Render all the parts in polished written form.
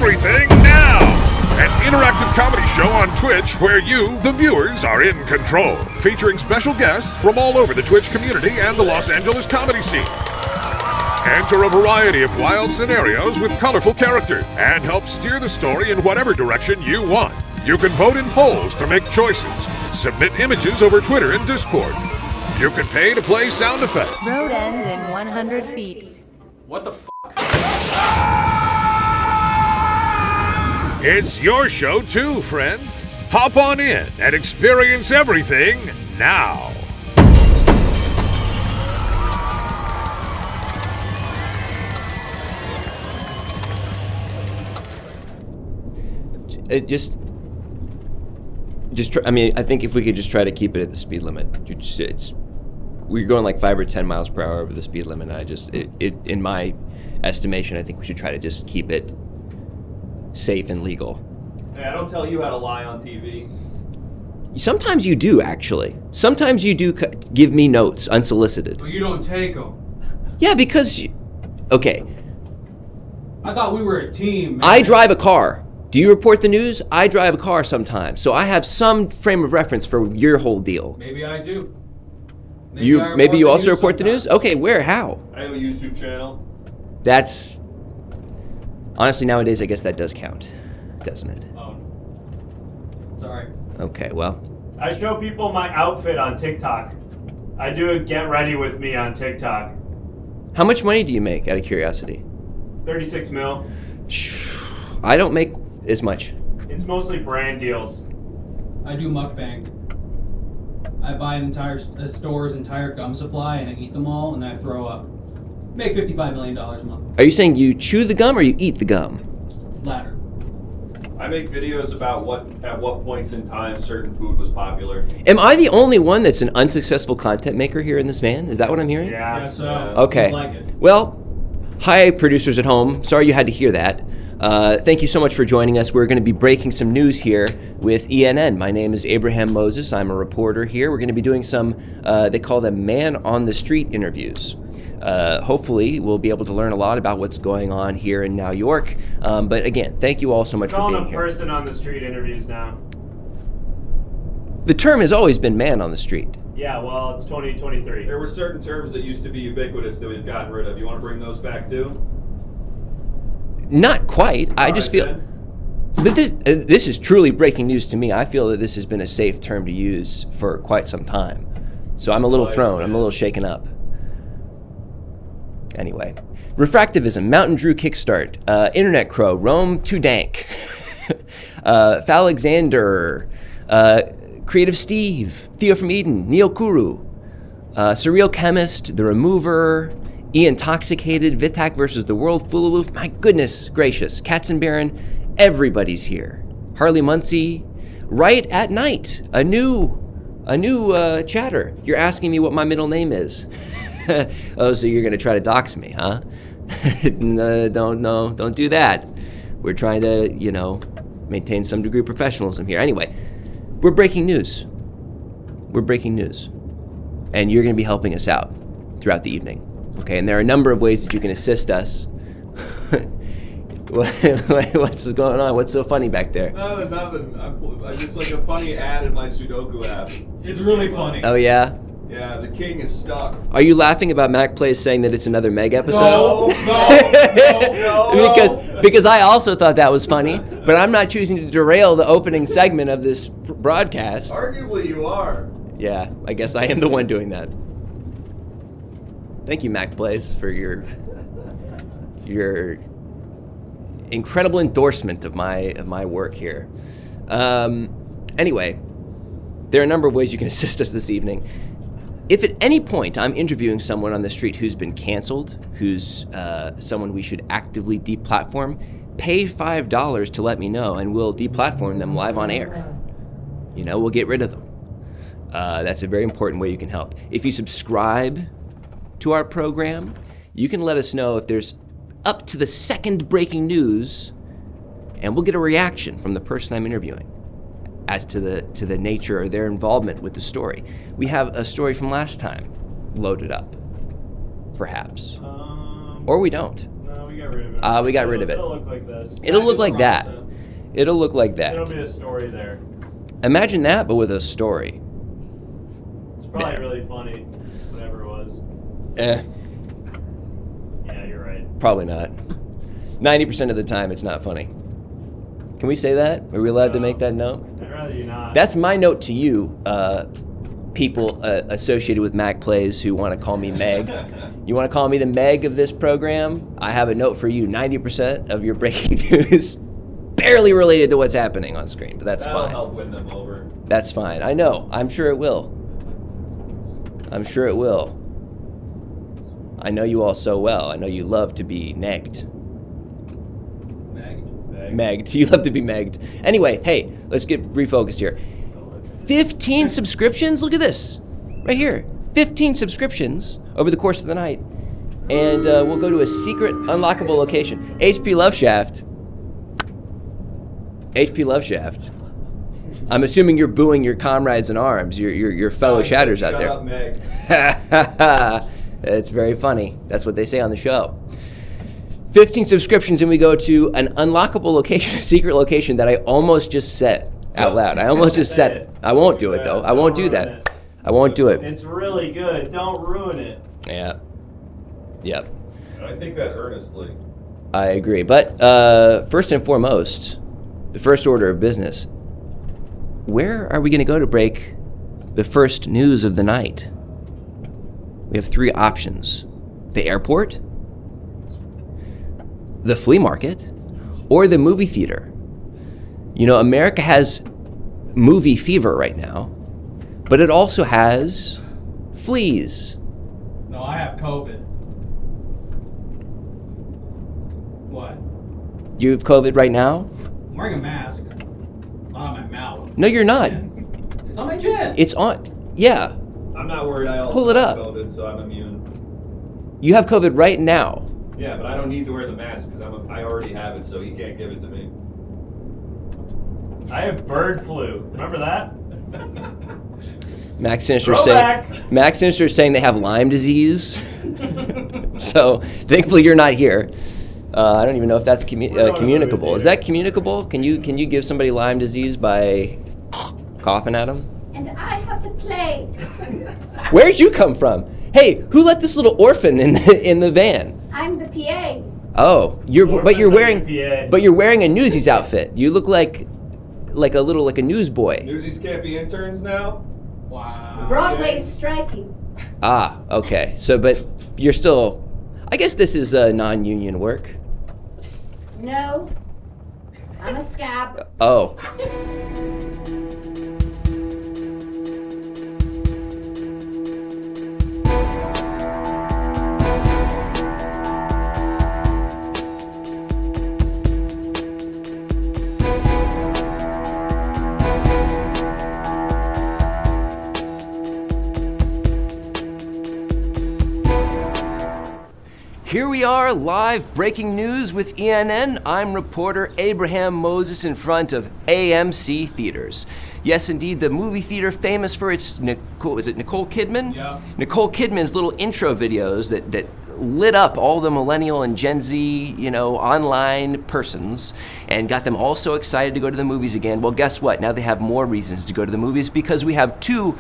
Everything Now, an interactive comedy show on Twitch where you, the viewers, are in control, featuring special guests from all over the Twitch community and the Los Angeles comedy scene. Enter a variety of wild scenarios with colorful characters and help steer the story in whatever direction you want. You can vote in polls to make choices, submit images over Twitter and Discord. You can pay to play sound effects. Road ends in 100 feet. What the f***? It's your show too, friend. Hop on in and experience everything now. I think if we could just try to keep it at the speed limit. We're going like 5 or 10 miles per hour over the speed limit. And in my estimation, I think we should try to just keep it safe and legal. Hey, I don't tell you how to lie on TV. Sometimes you do, actually. Sometimes you do give me notes unsolicited. But you don't take them. Yeah, because... Okay. I thought we were a team, man. I drive a car. Do you report the news? I drive a car sometimes. So I have some frame of reference for your whole deal. Maybe I do. Maybe you also report the news? Okay, where? How? I have a YouTube channel. That's... Honestly, nowadays, I guess that does count, doesn't it? Oh. Sorry. Okay, well... I show people my outfit on TikTok. I do a get ready with me on TikTok. How much money do you make, out of curiosity? 36 mil. I don't make as much. It's mostly brand deals. I do mukbang. I buy an entire store's entire gum supply and I eat them all and I throw up. Make $55 million a month. Are you saying you chew the gum or you eat the gum? Latter. I make videos about at what points in time certain food was popular. Am I the only one that's an unsuccessful content maker here in this van? Is that what I'm hearing? Yeah. Guess so. Okay. Seems like it. Well, hi, producers at home. Sorry you had to hear that. Thank you so much for joining us. We're going to be breaking some news here with ENN. My name is Abraham Moses. I'm a reporter here. We're going to be doing some, they call them man on the street interviews. Hopefully, we'll be able to learn a lot about what's going on here in New York. But again, thank you all so much for being here. Person on the street interviews now. The term has always been man on the street. Yeah, well, it's 2023. There were certain terms that used to be ubiquitous that we've gotten rid of. You want to bring those back too? Not quite. I just feel... Then. But this is truly breaking news to me. I feel that this has been a safe term to use for quite some time. So I'm a little thrown. I'm a little shaken up. Anyway. Refractivism, Mountain Drew Kickstart, Internet Crow, Rome Too Dank, Falexander, Creative Steve, Theo from Eden, Neil Kuru, Surreal Chemist, The Remover, E-Intoxicated, Vitak versus the World, Fulaloof, my goodness gracious, Katzenbaron, everybody's here. Harley Muncie, Right at Night, a new chatter. You're asking me what my middle name is. Oh, so you're gonna try to dox me, huh? No, don't do that. We're trying to, maintain some degree of professionalism here. Anyway, we're breaking news. And you're gonna be helping us out throughout the evening. Okay, and there are a number of ways that you can assist us. What's going on? What's so funny back there? Nothing. I just like a funny ad in my Sudoku app. It's really funny. Oh, yeah? Yeah, the king is stuck. Are you laughing about Mac Plays saying that it's another Meg episode? No. Because I also thought that was funny, but I'm not choosing to derail the opening segment of this broadcast. Arguably you are. Yeah, I guess I am the one doing that. Thank you, Mac Plays, for your incredible endorsement of my work here. Anyway, there are a number of ways you can assist us this evening. If at any point I'm interviewing someone on the street who's been canceled, who's someone we should actively deplatform, pay $5 to let me know, and we'll deplatform them live on air. We'll get rid of them. That's a very important way you can help. If you subscribe to our program, you can let us know if there's up to the second breaking news, and we'll get a reaction from the person I'm interviewing as to the nature or their involvement with the story. We have a story from last time loaded up, perhaps. Or we don't. No, we got rid of it. We got rid of it. It'll look like this. It'll look like that. It'll look like It'll that. be a story there. Imagine that, but with a story. It's probably really funny, whatever it was. Eh, Yeah, you're right. probably not. 90% of the time, it's not funny. Can we say that? Are we allowed to make that note? I'd rather you not. That's my note to you, people associated with Mac Plays who want to call me Meg. You want to call me the Meg of this program? I have a note for you. 90% of your breaking news barely related to what's happening on screen, but that's That'll fine. help win them over. That's fine. I know. I'm sure it will. I'm sure it will. I know you all so well. I know you love to be negged. Megged. You love to be megged. Anyway, hey, let's get refocused here. 15 subscriptions? Look at this. Right here. 15 subscriptions over the course of the night. And we'll go to a secret unlockable location. HP Love Shaft. HP Love Shaft. I'm assuming you're booing your comrades in arms, your fellow shatters out there. Shut up, Meg. It's very funny. That's what they say on the show. 15 subscriptions, and we go to an unlockable location, a secret location that I almost just said out loud. I almost just said it. I won't do it, though. I won't do that. I won't do it. It's really good. Don't ruin it. Yeah. Yep. I think that earnestly. I agree. But first and foremost, the first order of business, where are we going to go to break the first news of the night? We have three options: the airport, the flea market, or the movie theater. You know, America has movie fever right now, but it also has fleas. No, I have COVID. What? You have COVID right now? I'm wearing a mask. Not on my mouth. No, you're not. It's on my chin. It's on. Yeah. I'm not worried. I also Pull it have up. COVID, so I'm immune. You have COVID right now. Yeah, but I don't need to wear the mask because I already have it, so he can't give it to me. I have bird flu. Remember that? Max Sinister Throwback. Max Sinister is saying they have Lyme disease. So thankfully you're not here. I don't even know if that's communicable. Is that communicable? Can you give somebody Lyme disease by coughing at them? And I have the plague. Where'd you come from? Hey, who let this little orphan in the van? I'm the PA. Oh, you're wearing PA. you're wearing a Newsies outfit. You look like a newsboy. Newsies can't be interns now? Wow. Broadway's striking. Ah, okay. So, but you're still. I guess this is non-union work. No. I'm a scab. Oh. Here we are, live breaking news with ENN. I'm reporter Abraham Moses in front of AMC Theaters. Yes, indeed, the movie theater famous for its, Nicole Kidman? Yeah. Nicole Kidman's little intro videos that lit up all the millennial and Gen Z, online persons and got them all so excited to go to the movies again. Well, guess what? Now they have more reasons to go to the movies because we have 2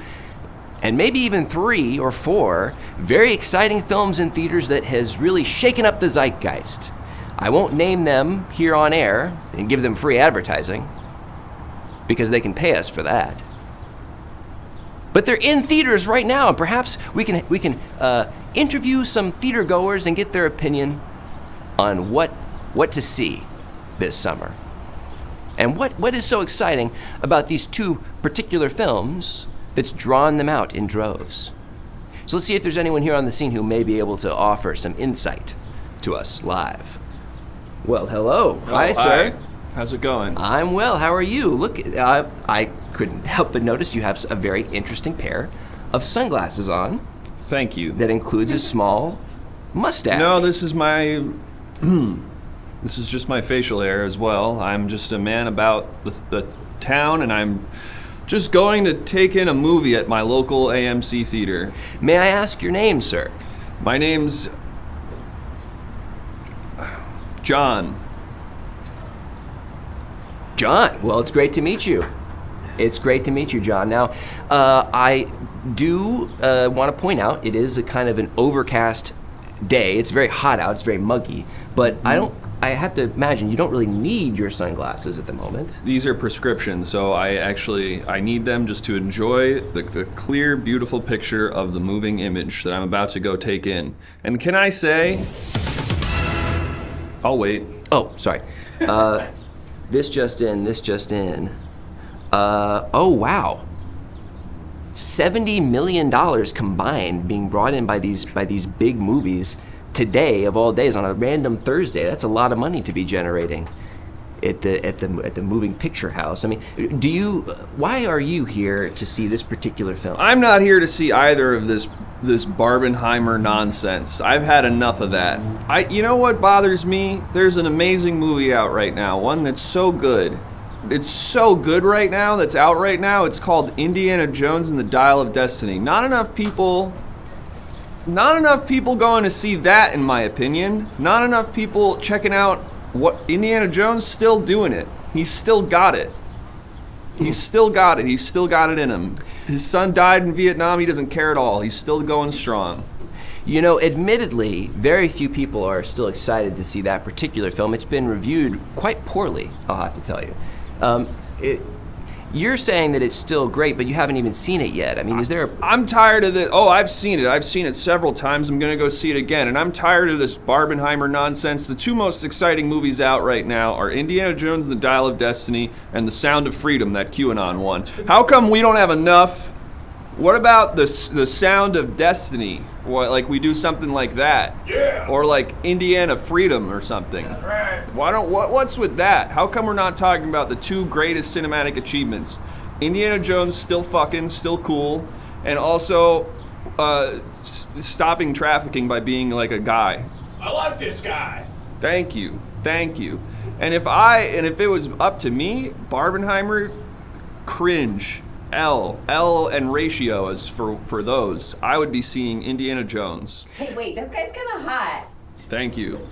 and maybe even 3 or 4 very exciting films in theaters that has really shaken up the zeitgeist. I won't name them here on air and give them free advertising because they can pay us for that. But they're in theaters right now, and perhaps we can interview some theater goers and get their opinion on what to see this summer. And what is so exciting about these 2 particular films that's drawn them out in droves. So let's see if there's anyone here on the scene who may be able to offer some insight to us live. Well, hello. Hi, sir. How's it going? I'm well. How are you? Look, I couldn't help but notice you have a very interesting pair of sunglasses on Thank you. that includes a small mustache. No, this is my... this is just my facial hair as well. I'm just a man about the town, and I'm just going to take in a movie at my local AMC theater. May I ask your name, sir? My name's... John. John, well, it's great to meet you. It's great to meet you, John. Now, I do want to point out it is a kind of an overcast day. It's very hot out. It's very muggy. But I have to imagine you don't really need your sunglasses at the moment. These are prescription, so I need them just to enjoy the clear, beautiful picture of the moving image that I'm about to go take in. And can I say, I'll wait. Oh, sorry. This just in. Oh, wow. $70 million combined being brought in by these big movies today of all days on a random Thursday. That's a lot of money to be generating at the moving picture house. I mean, why are you here to see this particular film? I'm not here to see either of this Barbenheimer nonsense. I've had enough of that. You know what bothers me? There's an amazing movie out right now, one that's so good. It's so good right now, that's out right now. It's called Indiana Jones and the Dial of Destiny. Not enough people going to see that, in my opinion. Not enough people checking out what Indiana Jones still doing it. He's still got it. He's still got it. He's still got it in him. His son died in Vietnam. He doesn't care at all. He's still going strong. You know, admittedly, very few people are still excited to see that particular film. It's been reviewed quite poorly, I'll have to tell you. You're saying that it's still great, but you haven't even seen it yet. I mean, is there I'm tired of it. Oh, I've seen it. I've seen it several times. I'm going to go see it again. And I'm tired of this Barbenheimer nonsense. The two most exciting movies out right now are Indiana Jones and the Dial of Destiny and The Sound of Freedom, that QAnon one. How come we don't have enough? What about the Sound of Destiny? What, like we do something like that? Yeah. Or like Indiana Freedom or something. That's right. What's with that? How come we're not talking about the two greatest cinematic achievements? Indiana Jones still cool, and also stopping trafficking by being like a guy. I like this guy. Thank you. And if it was up to me, Barbenheimer, cringe. L and ratio as for those. I would be seeing Indiana Jones. Hey, wait, this guy's kind of hot. Thank you.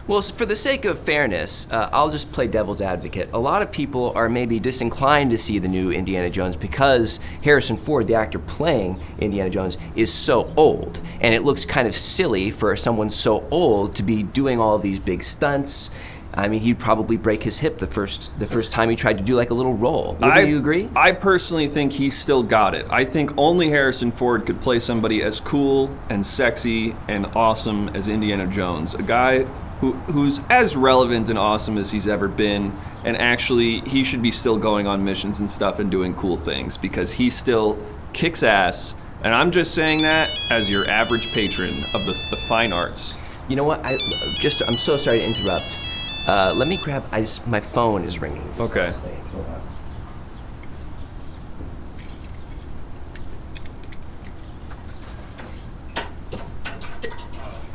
Well, for the sake of fairness, I'll just play devil's advocate. A lot of people are maybe disinclined to see the new Indiana Jones because Harrison Ford, the actor playing Indiana Jones, is so old. And it looks kind of silly for someone so old to be doing all of these big stunts. I mean, he'd probably break his hip the first time he tried to do like a little roll. Wouldn't you agree? I personally think he's still got it. I think only Harrison Ford could play somebody as cool and sexy and awesome as Indiana Jones. A guy who's as relevant and awesome as he's ever been, and actually he should be still going on missions and stuff and doing cool things because he still kicks ass. And I'm just saying that as your average patron of the fine arts. You know what? I'm so sorry to interrupt. Let me grab, my phone is ringing. Okay. Hold on.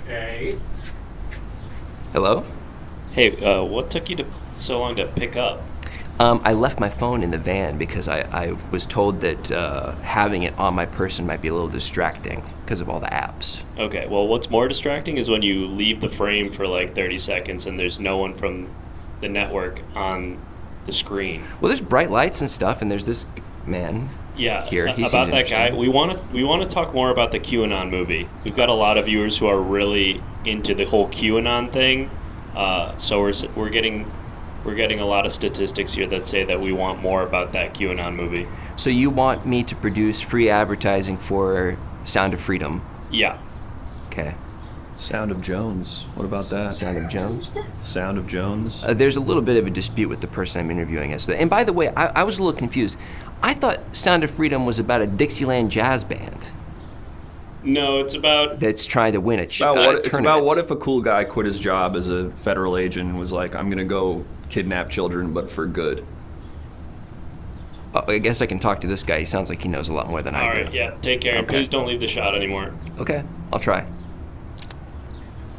Okay. Hello? Hey, what took you so long to pick up? I left my phone in the van because I was told that having it on my person might be a little distracting because of all the apps. Okay, well, what's more distracting is when you leave the frame for like 30 seconds and there's no one from the network on the screen. Well, there's bright lights and stuff, and there's this man Yeah, here. He about seems that guy. interesting. We want to talk more about the QAnon movie. We've got a lot of viewers who are really into the whole QAnon thing, so we're getting a lot of statistics here that say that we want more about that QAnon movie. So you want me to produce free advertising for Sound of Freedom? Yeah. Okay. Sound of Jones. What about that? Sound of Jones? Sound of Jones. There's a little bit of a dispute with the person I'm interviewing as to that. And by the way, I was a little confused. I thought Sound of Freedom was about a Dixieland jazz band No, it's about... that's trying to win It's about what if a cool guy quit his job as a federal agent and was like, I'm going to go kidnap children, but for good. I guess I can talk to this guy. He sounds like he knows a lot more than I do. All right, yeah, take care. And Okay. please don't leave the shot anymore. Okay, I'll try.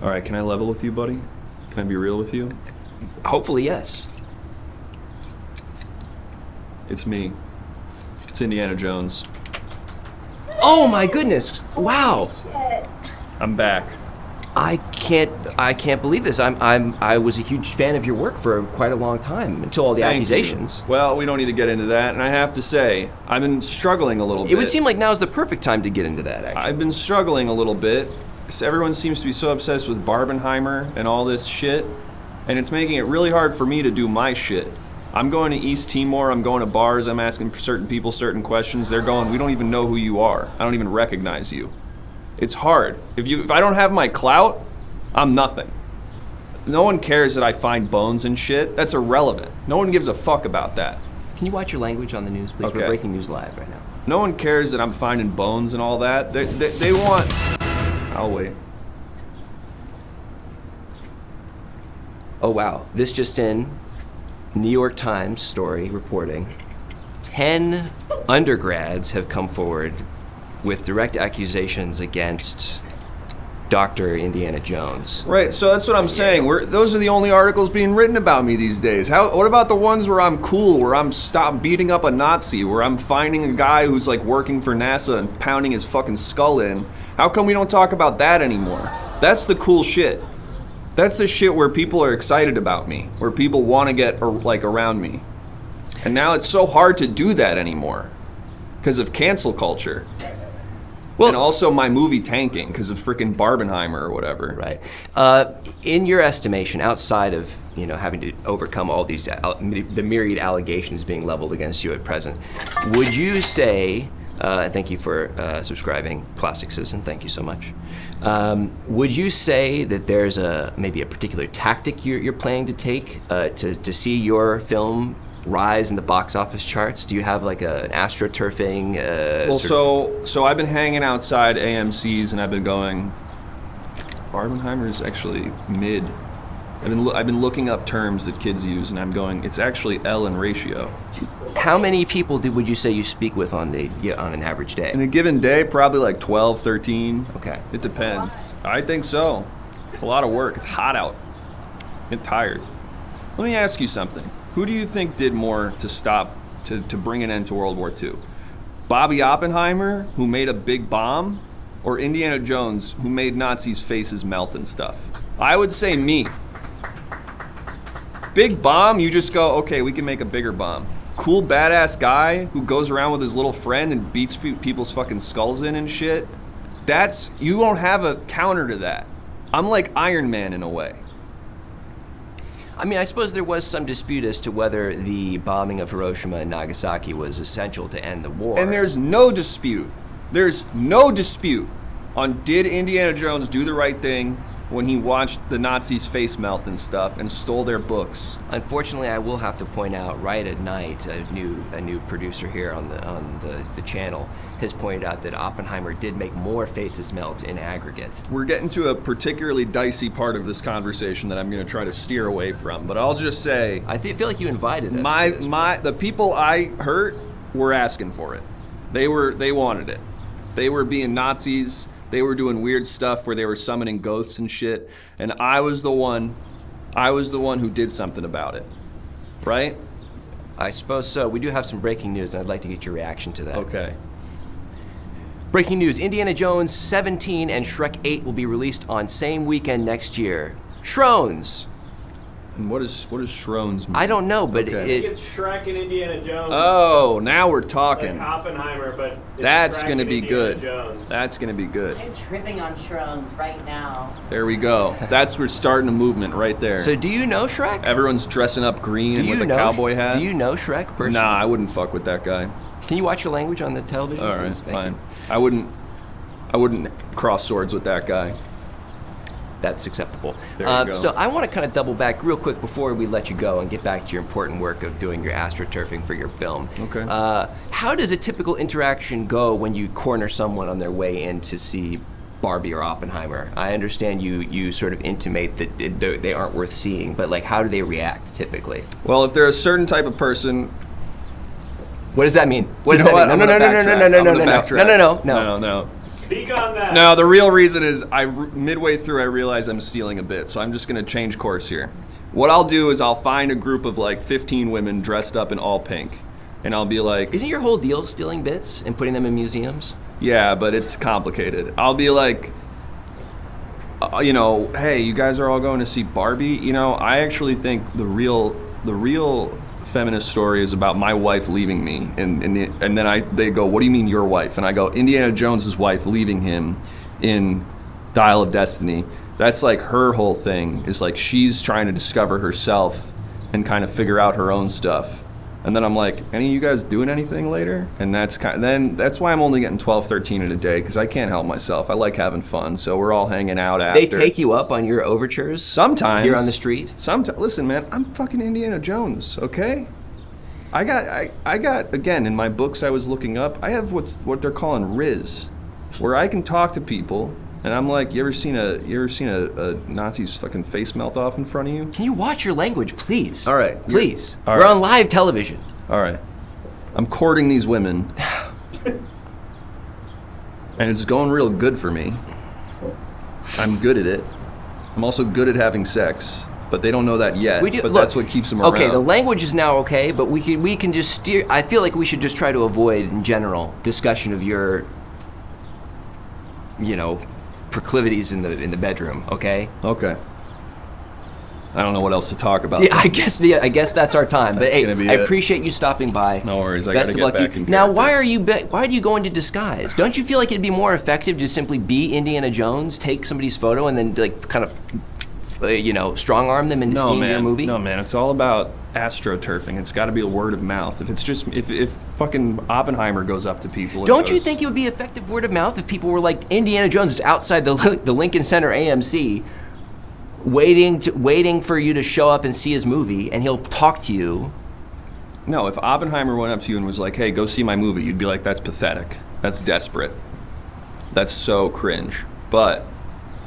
All right, can I level with you, buddy? Can I be real with you? Hopefully, yes. It's me. It's Indiana Jones. Oh my goodness! Wow! I'm back. I can't believe this. I was a huge fan of your work for quite a long time until all the Thank accusations. you. Well, we don't need to get into that, and I have to say, I've been struggling a little bit. It would seem like now's the perfect time to get into that, actually. I've been struggling a little bit. Everyone seems to be so obsessed with Barbenheimer and all this shit, and it's making it really hard for me to do my shit. I'm going to East Timor, I'm going to bars, I'm asking certain people certain questions. They're going, we don't even know who you are. I don't even recognize you. It's hard. If I don't have my clout, I'm nothing. No one cares that I find bones and shit. That's irrelevant. No one gives a fuck about that. Can you watch your language on the news, please? Okay. We're breaking news live right now. No one cares that I'm finding bones and all that. They want... I'll wait. Oh, wow. This just in. New York Times story reporting 10 undergrads have come forward with direct accusations against Dr. Indiana Jones. Right, so that's what I'm saying. Those are the only articles being written about me these days. What about the ones where I'm cool, where I'm stop beating up a Nazi, where I'm finding a guy who's like working for NASA and pounding his fucking skull in? How come we don't talk about that anymore? That's the cool shit. That's the shit where people are excited about me, where people want to get like around me. And now it's so hard to do that anymore because of cancel culture. Well, and also my movie tanking because of freaking Barbenheimer or whatever. Right. In your estimation, outside of having to overcome all these the myriad allegations being leveled against you at present, would you say? Thank you for subscribing, Plastic Citizen. Thank you so much. Would you say that there's maybe a particular tactic you're planning to take to see your film rise in the box office charts? Do you have like an astroturfing? So I've been hanging outside AMC's and I've been going. Barbenheimer is actually mid. I've been looking up terms that kids use, and I'm going. It's actually L in ratio. How many people would you say you speak with on an average day? In a given day, probably like 12, 13. Okay. It depends. I think so. It's a lot of work. It's hot out. Get tired. Let me ask you something. Who do you think did more to bring an end to World War II? Bobby Oppenheimer, who made a big bomb, or Indiana Jones, who made Nazis' faces melt and stuff? I would say me. Big bomb, you just go, okay, we can make a bigger bomb. Cool badass guy who goes around with his little friend and beats people's fucking skulls in and shit. You won't have a counter to that. I'm like Iron Man in a way. I mean, I suppose there was some dispute as to whether the bombing of Hiroshima and Nagasaki was essential to end the war. And there's no dispute. There's no dispute on did Indiana Jones do the right thing when he watched the Nazis' face melt and stuff and stole their books. Unfortunately, I will have to point out, right at night, a new producer here on the channel has pointed out that Oppenheimer did make more faces melt in aggregate. We're getting to a particularly dicey part of this conversation that I'm going to try to steer away from, but I'll just say I feel like you invited us. The people I hurt were asking for it. They wanted it. They were being Nazis. They were doing weird stuff where they were summoning ghosts and shit, and I was the one who did something about it. Right? I suppose so. We do have some breaking news, and I'd like to get your reaction to that. Okay. Breaking news, Indiana Jones 17 and Shrek 8 will be released on same weekend next year. Shrones! And what does Shrones mean? I don't know, but Okay. I think it's Shrek and Indiana Jones. Oh, now we're talking. Like Oppenheimer, but it's That's Shrek gonna and be Indiana good. Jones. That's gonna be good. I'm tripping on Shrones right now. There we go. We're starting a movement right there. So do you know Shrek? Everyone's dressing up green with a cowboy hat. Do you know Shrek personally? Nah, I wouldn't fuck with that guy. Can you watch your language on the television? All right, please? Thank fine. you. I wouldn't cross swords with that guy. That's acceptable. There you go. So I want to kind of double back real quick before we let you go and get back to your important work of doing your astroturfing for your film. Okay. How does a typical interaction go when you corner someone on their way in to see Barbie or Oppenheimer? I understand you sort of intimate that they aren't worth seeing, but like how do they react typically? Well, if they're a certain type of person. What does that mean? What You does know that what? mean? No. Speak on that. No, the real reason is midway through I realize I'm stealing a bit, so I'm just going to change course here. What I'll do is I'll find a group of like 15 women dressed up in all pink, and I'll be like... Isn't your whole deal stealing bits and putting them in museums? Yeah, but it's complicated. I'll be like, you know, hey, you guys are all going to see Barbie. You know, I actually think the real feminist story is about my wife leaving me, and then they go, what do you mean your wife? And I go, Indiana Jones's wife leaving him in Dial of Destiny. That's like her whole thing, is like she's trying to discover herself and kind of figure out her own stuff. And then I'm like, any of you guys doing anything later? And that's why I'm only getting 12, 13 in a day, because I can't help myself. I like having fun, so we're all hanging out after. They take you up on your overtures? Sometimes. Here on the street? Sometimes. Listen, man, I'm fucking Indiana Jones, okay? I got again, in my books I was looking up, I have what they're calling Riz, where I can talk to people. And I'm like, you ever seen a Nazi's fucking face melt off in front of you? Can you watch your language, please? All right. Please. All We're right. on live television. All right. I'm courting these women. And it's going real good for me. I'm good at it. I'm also good at having sex. But they don't know that yet. That's what keeps them around. Okay, the language is now okay, but we can just steer. I feel like we should just try to avoid, in general, discussion of your, you know, proclivities in the bedroom. Okay. Okay. I don't know what else to talk about. Yeah, I guess that's our time. But hey, I appreciate you stopping by. No worries. I Best gotta of get luck. back in Now, character. why do you go into disguise? Don't you feel like it'd be more effective to simply be Indiana Jones, take somebody's photo, and then like kind of, strong arm them into seeing your movie? No, man. It's all about astroturfing. It's got to be a word of mouth. If it's just if fucking Oppenheimer goes up to people, Don't you think it would be effective word of mouth if people were like, Indiana Jones is outside the Lincoln Center AMC, waiting for you to show up and see his movie, and he'll talk to you? No, if Oppenheimer went up to you and was like, hey, go see my movie, you'd be like, that's pathetic. That's desperate. That's so cringe. But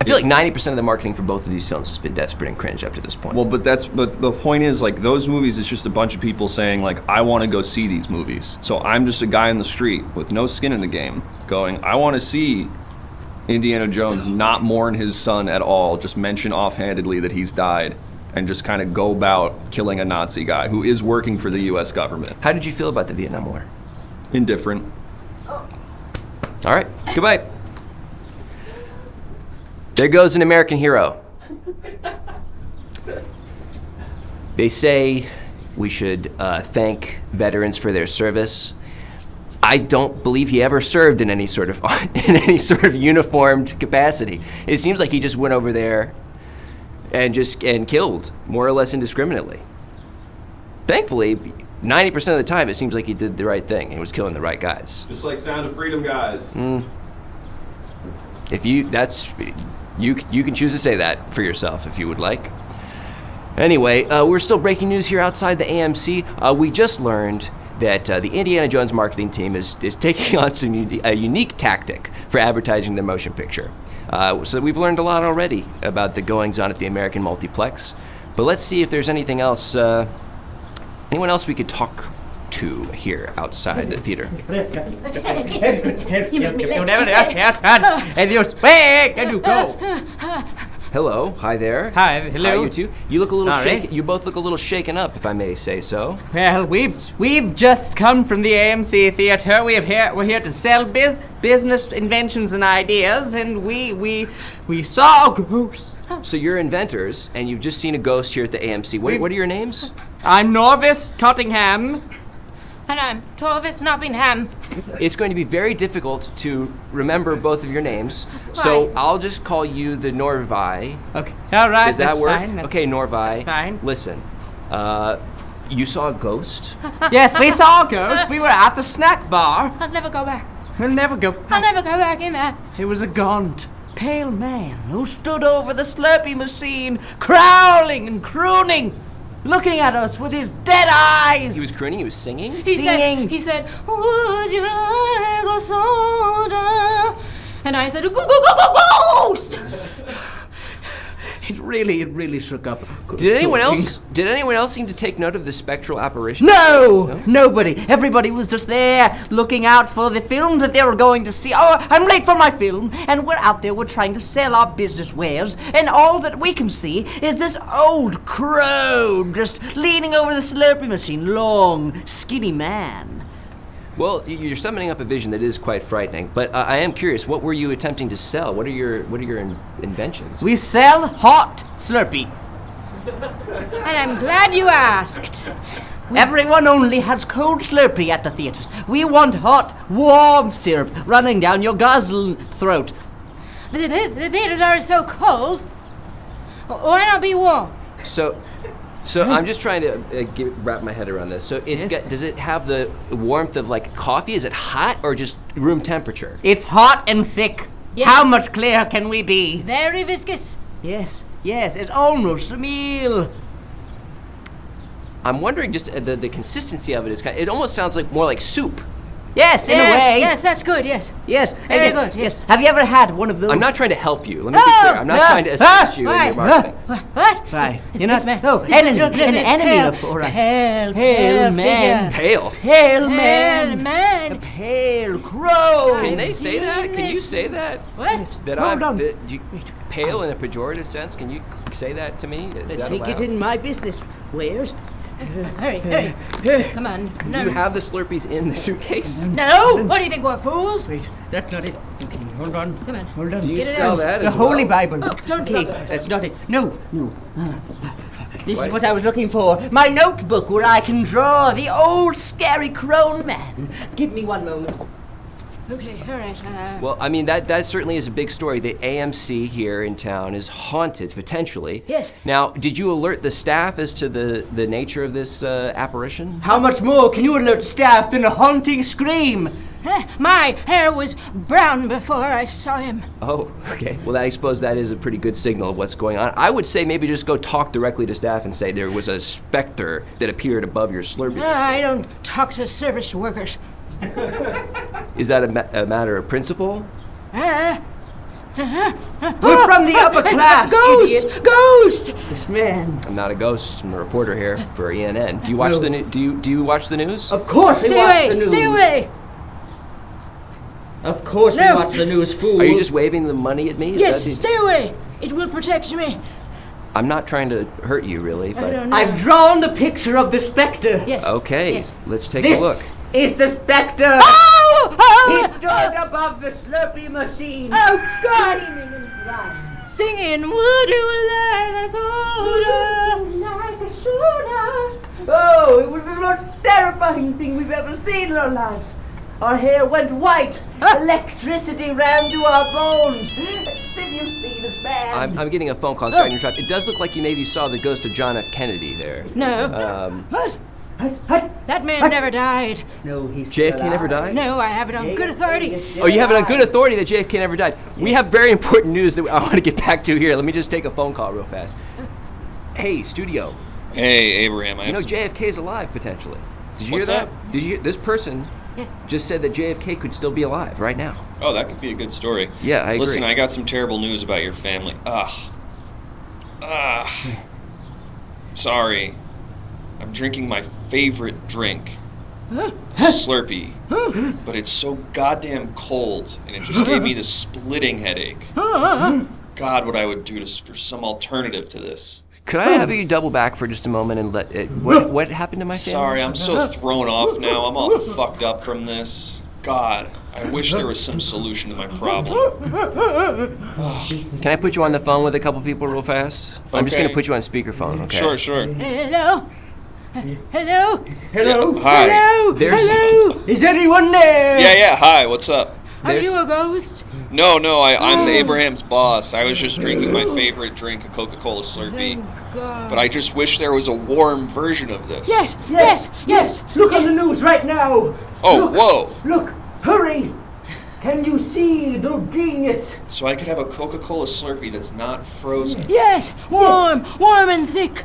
I feel like 90% of the marketing for both of these films has been desperate and cringe up to this point. Well, but the point is, like, those movies, it's just a bunch of people saying, like, I want to go see these movies. So I'm just a guy in the street with no skin in the game going, I want to see Indiana Jones not mourn his son at all, just mention offhandedly that he's died, and just kind of go about killing a Nazi guy who is working for the U.S. government. How did you feel about the Vietnam War? Indifferent. All right, goodbye. There goes an American hero. They say we should thank veterans for their service. I don't believe he ever served in any sort of uniformed capacity. It seems like he just went over there and killed more or less indiscriminately. Thankfully, 90% of the time, it seems like he did the right thing and was killing the right guys. Just like Sound of Freedom guys. If you can choose to say that for yourself if you would like. Anyway, we're still breaking news here outside the AMC. We just learned that the Indiana Jones marketing team is taking on a unique tactic for advertising their motion picture. So we've learned a lot already about the goings-on at the American Multiplex. But let's see if there's anything else, anyone else we could talk to here outside the theater. Hello, hi there. Hi, hello. Hi, you two. You look a little shaken. You both look a little shaken up, if I may say so. Well, we've just come from the AMC theater. We're here to sell business inventions and ideas, and we saw a ghost. So you're inventors, and you've just seen a ghost here at the AMC. What are your names? I'm Norvis Tottingham. And I'm Torvis Nottingham. It's going to be very difficult to remember both of your names, so I'll just call you the Norvi. Okay, all right. Does that work? Fine. Okay, Norvi. That's fine. Listen, you saw a ghost? Yes, we saw a ghost. We were at the snack bar. I'll never go back. We'll never go. I'll never go back in there. It was a gaunt, pale man who stood over the Slurpee machine, growling and crooning, looking at us with his dead eyes. He was crooning? He was singing? He said, would you like a soda? And I said, ghost! It really shook up. Did anyone else seem to take note of the spectral apparition? No, nobody. Everybody was just there looking out for the film that they were going to see. Oh, I'm late for my film, and we're out there. We're trying to sell our business wares, and all that we can see is this old crone just leaning over the Slurpee machine. Long, skinny man. Well, you're summoning up a vision that is quite frightening. But I am curious, what were you attempting to sell? What are your inventions? We sell hot Slurpee. And I'm glad you asked. Everyone only has cold Slurpee at the theaters. We want hot, warm syrup running down your guzzle throat. The theaters are so cold. Why not be warm? So I'm just trying to wrap my head around this. So does it have the warmth of like coffee? Is it hot or just room temperature? It's hot and thick. Yes. How much clearer can we be? Very viscous. Yes, it's almost a meal. I'm wondering just the consistency of it is it almost sounds like more like soup. Yes, in a way. Yes, that's good, yes. Yes, Very good, yes. Have you ever had one of those? I'm not trying to help you. Let me be clear. I'm not trying to assist you in your marketing. What? Why? It's You're not. this man. Oh, This man, enemy, look at an his enemy pale, for us. Pale man. figure. Pale? Pale Pale man. man. A pale crow. Can they say that? Can you say that? What? That Hold on. Pale in a pejorative sense? Can you say that to me? Is that Take it allowed? in my business. Where's? Hurry. Come on. Do you have the Slurpees in the suitcase? No! What do you think, we're fools? Wait, that's not it. Okay, hold on. Come on. Hold on. Do you Get it sell out. that The as Holy well? Bible. Oh, don't Okay, drop it. that's not it. No. This What? is what I was looking for. My notebook where I can draw the old scary crone man. Give me one moment. Okay, all right. Well, I mean, that certainly is a big story. The AMC here in town is haunted, potentially. Yes. Now, did you alert the staff as to the nature of this apparition? How much more can you alert staff than a haunting scream? My hair was brown before I saw him. Oh, okay. Well, I suppose that is a pretty good signal of what's going on. I would say maybe just go talk directly to staff and say there was a specter that appeared above your Slurpee machine. I don't talk to service workers. Is that a matter of principle? We're from the upper class, Ghost! idiot. Ghost! This man. I'm not a ghost. I'm a reporter here for ENN. Do you watch No. do you watch the news? Of course we Stay watch away! the news. Stay away! Of course No. we watch the news, fool. Are you just waving the money at me? Is Yes, that the- stay away! It will protect me. I'm not trying to hurt you, really, I but don't know. I've drawn the picture of the specter. Yes. okay. Yes. Let's take This a look. is the specter. Oh! He stood above the Slurpee machine. Oh, God! Screaming and crying. Singing, would you like a soda? Like a soda. Oh, it was the most terrifying thing we've ever seen in our lives. Our hair went white. Electricity ran to our bones. Did you see this man? I'm getting a phone call. I'm sorry to interrupt. It does look like you maybe saw the ghost of John F. Kennedy there. No. What? What? That man never died. No, he's JFK never died? No, I have it on good authority. Oh, you have it on good authority that JFK never died. We have very important news that I want to get back to here. Let me just take a phone call real fast. Hey, studio. Hey, Abraham. You know JFK is alive potentially. Did you What's hear that? that? Did you hear this person just said that JFK could still be alive right now? Oh, that could be a good story. Yeah, I agree. Listen, I got some terrible news about your family. Sorry. I'm drinking my favorite drink. Slurpee. But it's so goddamn cold, and it just gave me this splitting headache. God, what I would do for some alternative to this. Could I have you double back for just a moment and let it... What happened to my family? Sorry, I'm so thrown off now. I'm all fucked up from this. God, I wish there was some solution to my problem. Can I put you on the phone with a couple people real fast? I'm just Okay. going to put you on speakerphone, okay? Sure. Hello? Hello? Hello? Hi. Hello? There's- Hello? Is anyone there? Yeah, hi, what's up? Are you a ghost? No, I'm Abraham's boss. I was just drinking my favorite drink, a Coca-Cola Slurpee. Thank God. But I just wish there was a warm version of this. Yes. Look on the news right now. Oh, Look, whoa. Look, hurry. Can you see the genius? So I could have a Coca-Cola Slurpee that's not frozen. Yes, warm and thick.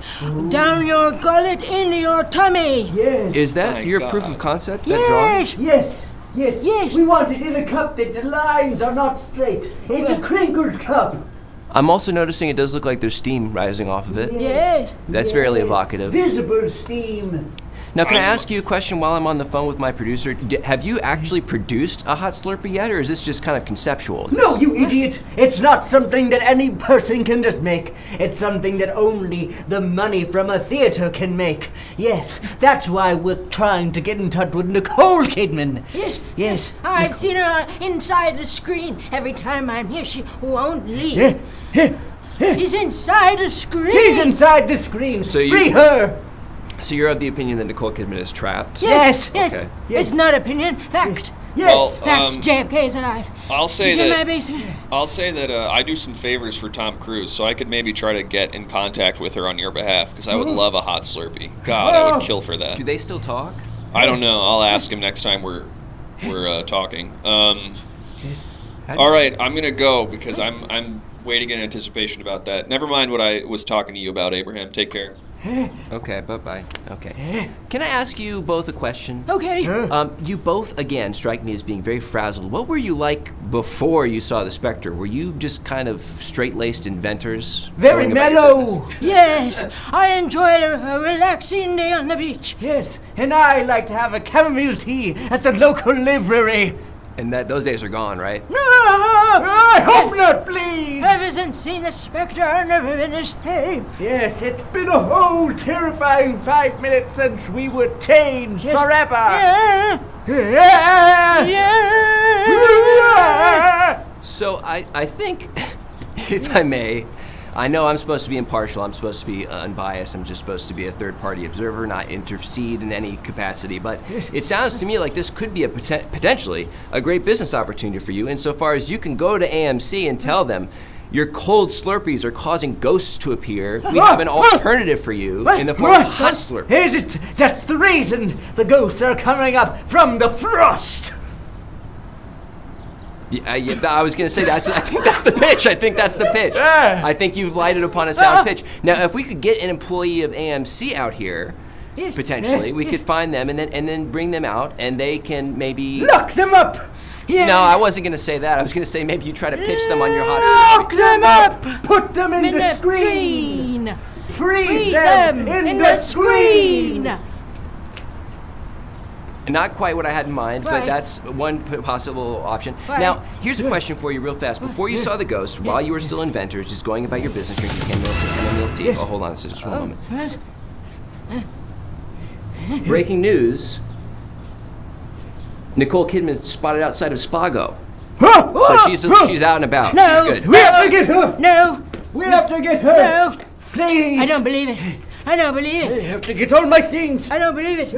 Down your gullet, into your tummy. Yes. Is that My your God. proof of concept, that drawing? Yes. Yes. We want it in a cup that the lines are not straight. It's a crinkled cup. I'm also noticing it does look like there's steam rising off of it. Yes. That's fairly evocative. Visible steam. Now, can I ask you a question while I'm on the phone with my producer? Have you actually produced a hot Slurpee yet, or is this just kind of conceptual? No, you idiot! It's not something that any person can just make. It's something that only the money from a theater can make. Yes, that's why we're trying to get in touch with Nicole Kidman. Yes. I've seen her inside the screen. Every time I'm here, she won't leave. She's inside the screen. She's inside the screen. So Free her. So you're of the opinion that Nicole Kidman is trapped? Yes. Okay. It's not opinion. Fact. Yes. Fact. JFK's alive. I'll say He's in that. my basement. I'll say that I do some favors for Tom Cruise, so I could maybe try to get in contact with her on your behalf, because I would love a hot Slurpee. God, I would kill for that. Do they still talk? I don't know. I'll ask him next time we're talking. All right, I'm gonna go because I'm waiting in anticipation about that. Never mind what I was talking to you about, Abraham. Take care. Okay, bye-bye. Okay. Can I ask you both a question? Okay. You both, again, strike me as being very frazzled. What were you like before you saw the Spectre? Were you just kind of straight-laced inventors? Very going about your mellow. business? Yes. I enjoyed a relaxing day on the beach. Yes, and I like to have a chamomile tea at the local library. And those days are gone, right? No! I hope not, please! Ever since seen the Spectre, I've never been the same. Yes, it's been a whole terrifying 5 minutes since we were changed forever. Yeah. So I think, if I may, I know I'm supposed to be impartial, I'm supposed to be unbiased, I'm just supposed to be a third-party observer, not intercede in any capacity, but it sounds to me like this could be a potentially a great business opportunity for you, insofar as you can go to AMC and tell them your cold Slurpees are causing ghosts to appear. We have an alternative for you in the form of hot Slurpees. Is it? That's the reason the ghosts are coming up from the frost. Yeah, I was going to say I think that's the pitch. I think you've lighted upon a sound pitch. Now, if we could get an employee of AMC out here, potentially, we could find them and then bring them out, and they can maybe lock them up. Yeah. No, I wasn't going to say that. I was going to say maybe you try to pitch them on your hot Lock them up. Put them in the screen. Freeze them in the screen. Not quite what I had in mind, but Right. that's one possible option. Right. Now, here's a question for you real fast. Before you saw the ghost, while you were still inventors, just going about your business, drinking chamomile tea. Oh, hold on just one moment. Breaking news. Nicole Kidman spotted outside of Spago. So she's out and about. No. She's good. We have to get her. No. We have to get her. No. Please. I don't believe it. I don't believe I it. have to get all my things. I don't believe it.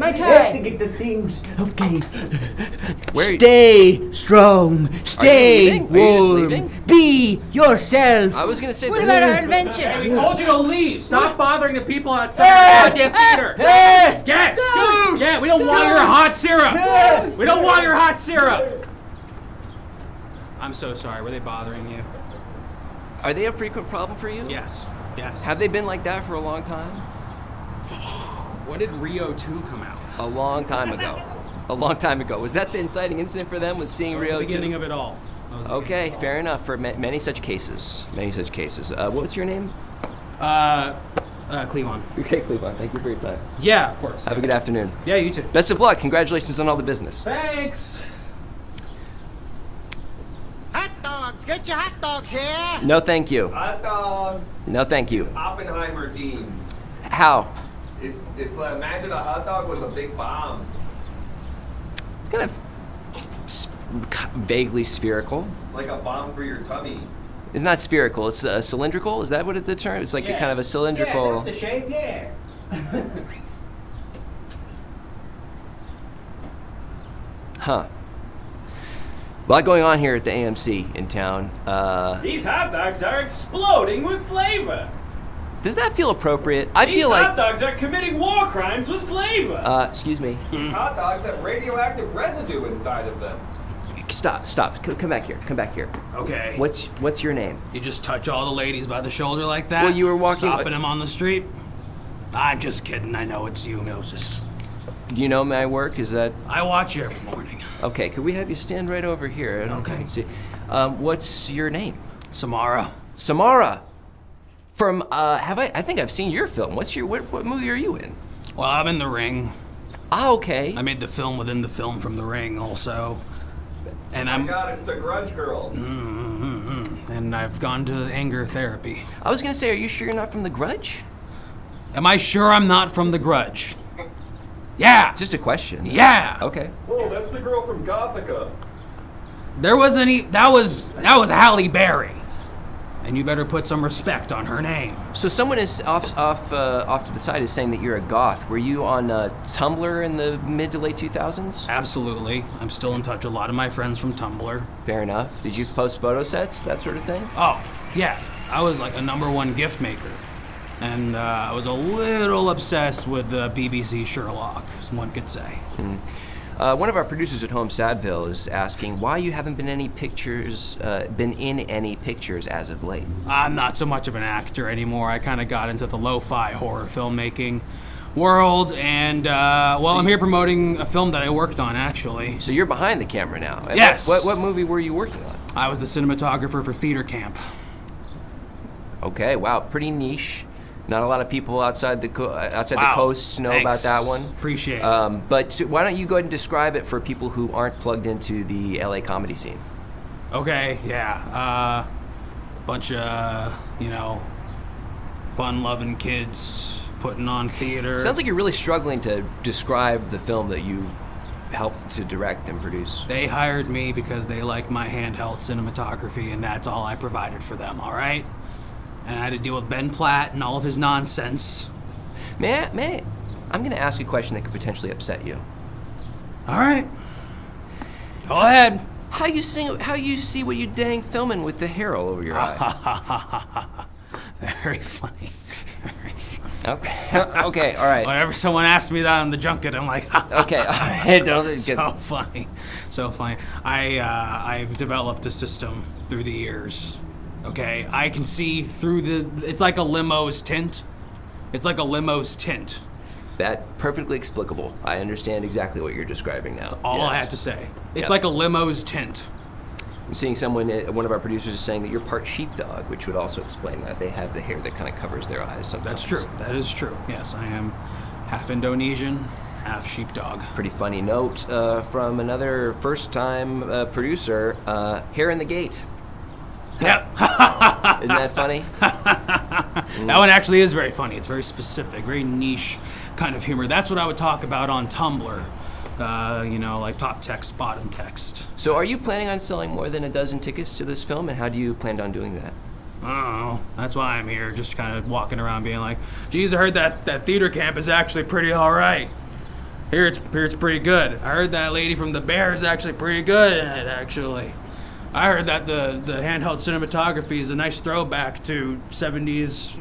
My I tie. have to get the things. Okay. Where- Stay strong. Stay leaving? Are you just warm. leaving? Be yourself. I was going to say What that. about our invention? Hey, we told you to leave. Stop bothering the people outside the goddamn theater. Hey! Get! Ghost! Yeah, we don't want your hot syrup. Ghost! We don't want your hot syrup. I'm so sorry. Were they bothering you? Are they a frequent problem for you? Yes. Yes. Have they been like that for a long time? When did Rio 2 come out? A long time ago. A long time ago. Was that the inciting incident for them? Was seeing Rio The 2? beginning of it all. Okay, fair enough. For many such cases. Many such cases. What's your name? Cleavon. Okay, Cleavon. Thank you for your time. Yeah, of course. Have a good afternoon. Yeah, you too. Best of luck. Congratulations on all the business. Thanks. Hot dogs! Get your hot dogs here! No, thank you. Hot dog. No, thank you. Oppenheimer Dean. How? It's like, imagine a hot dog was a big bomb. It's kind of vaguely spherical. It's like a bomb for your tummy. It's not spherical. It's cylindrical. Is that what the term? It's like a kind of a cylindrical. Yeah, that's the shape. Yeah. Huh. A lot going on here at the AMC in town. These hot dogs are exploding with flavor. Does that feel appropriate? I feel These hot like. dogs are committing war crimes with flavor. Excuse me. These hot dogs have radioactive residue inside of them. Stop. Come back here. Come back here. Okay. What's your name? You just touch all the ladies by the shoulder like that? Well, you were walking. Stopping them on the street? I'm just kidding. I know it's you, Moses. Do you know my work? Is that? I watch you every morning. Okay, could we have you stand right over here? Okay. See. What's your name? Samara. Samara. From I think I've seen your film. What movie are you in? Well, I'm in The Ring. Ah, okay. I made the film within the film from The Ring also. And Oh my God, it's the Grudge Girl. And I've gone to anger therapy. I was gonna say, are you sure you're not from The Grudge? Am I sure I'm not from The Grudge? Yeah. Just a question. Yeah. Okay. Whoa, that's the girl from Gothica. There wasn't that was Halle Berry. And you better put some respect on her name. So someone is off to the side is saying that you're a goth. Were you on Tumblr in the mid to late 2000s? Absolutely. I'm still in touch with a lot of my friends from Tumblr. Fair enough. Did you post photo sets, that sort of thing? Oh, yeah. I was like a #1 gift maker. And I was a little obsessed with BBC Sherlock, as one could say. One of our producers at home, Sadville, is asking why you haven't been in any pictures as of late. I'm not so much of an actor anymore. I kind of got into the lo-fi horror filmmaking world, and I'm here promoting a film that I worked on, actually. So you're behind the camera now. And Yes. What movie were you working on? I was the cinematographer for Theater Camp. Okay, wow, pretty niche. Not a lot of people outside the coasts know about that one. Appreciate it. But why don't you go ahead and describe it for people who aren't plugged into the LA comedy scene? Okay, yeah. Bunch of, fun-loving kids putting on theater. Sounds like you're really struggling to describe the film that you helped to direct and produce. They hired me because they like my handheld cinematography, and that's all I provided for them, all right? And I had to deal with Ben Platt and all of his nonsense. I'm going to ask a question that could potentially upset you. All right. Go ahead. How you see what you dang filming with the hair all over your eye? Very funny. Very funny. Okay, all right. Whenever someone asks me that on the junket, I'm like, okay, all right. So funny. So funny. I've developed a system through the years. Okay, I can see through it's like a limo's tint. It's like a limo's tint. That perfectly explicable. I understand exactly what you're describing now. All Yes. I have to say. It's like a limo's tint. I'm seeing one of our producers is saying that you're part sheepdog, which would also explain that. They have the hair that kind of covers their eyes sometimes. That's true. That is true. Yes, I am half Indonesian, half sheepdog. Pretty funny note from another first-time producer, hair in the gate. Yep. Isn't that funny? That one actually is very funny. It's very specific, very niche kind of humor. That's what I would talk about on Tumblr. Like top text, bottom text. So are you planning on selling more than a dozen tickets to this film, and how do you plan on doing that? Oh, that's why I'm here, just kind of walking around being like, geez, I heard that theater camp is actually pretty all right. Here it's pretty good. I heard that lady from The Bear is actually pretty good at it, actually. I heard that the handheld cinematography is a nice throwback to 70s,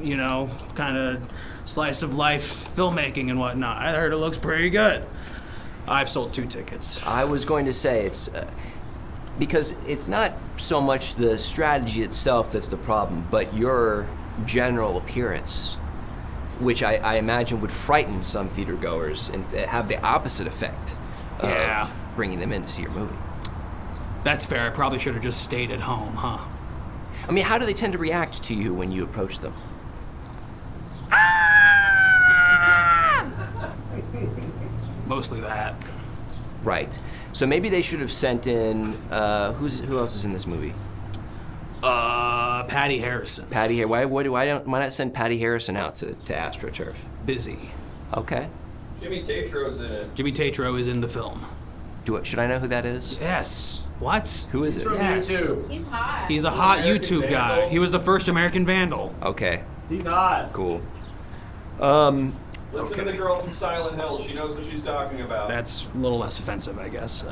kind of slice of life filmmaking and whatnot. I heard it looks pretty good. I've sold 2 tickets. I was going to say it's because it's not so much the strategy itself that's the problem, but your general appearance, which I imagine would frighten some theater goers and have the opposite effect of bringing them in to see your movie. That's fair. I probably should have just stayed at home, huh? I mean, how do they tend to react to you when you approach them? Mostly that. Right. So maybe they should have sent in, who else is in this movie? Patty Harrison. Patty, why not send Patty Harrison out to AstroTurf? Busy. Okay. Jimmy Tatro's in it. Jimmy Tatro is in the film. Should I know who that is? Yes. What? Who is it? From YouTube. He's hot. He's a hot American YouTube Vandal. guy. He was the first American Vandal. Okay. He's hot. Cool. Listen to the girl from Silent Hill. She knows what she's talking about. That's a little less offensive, I guess.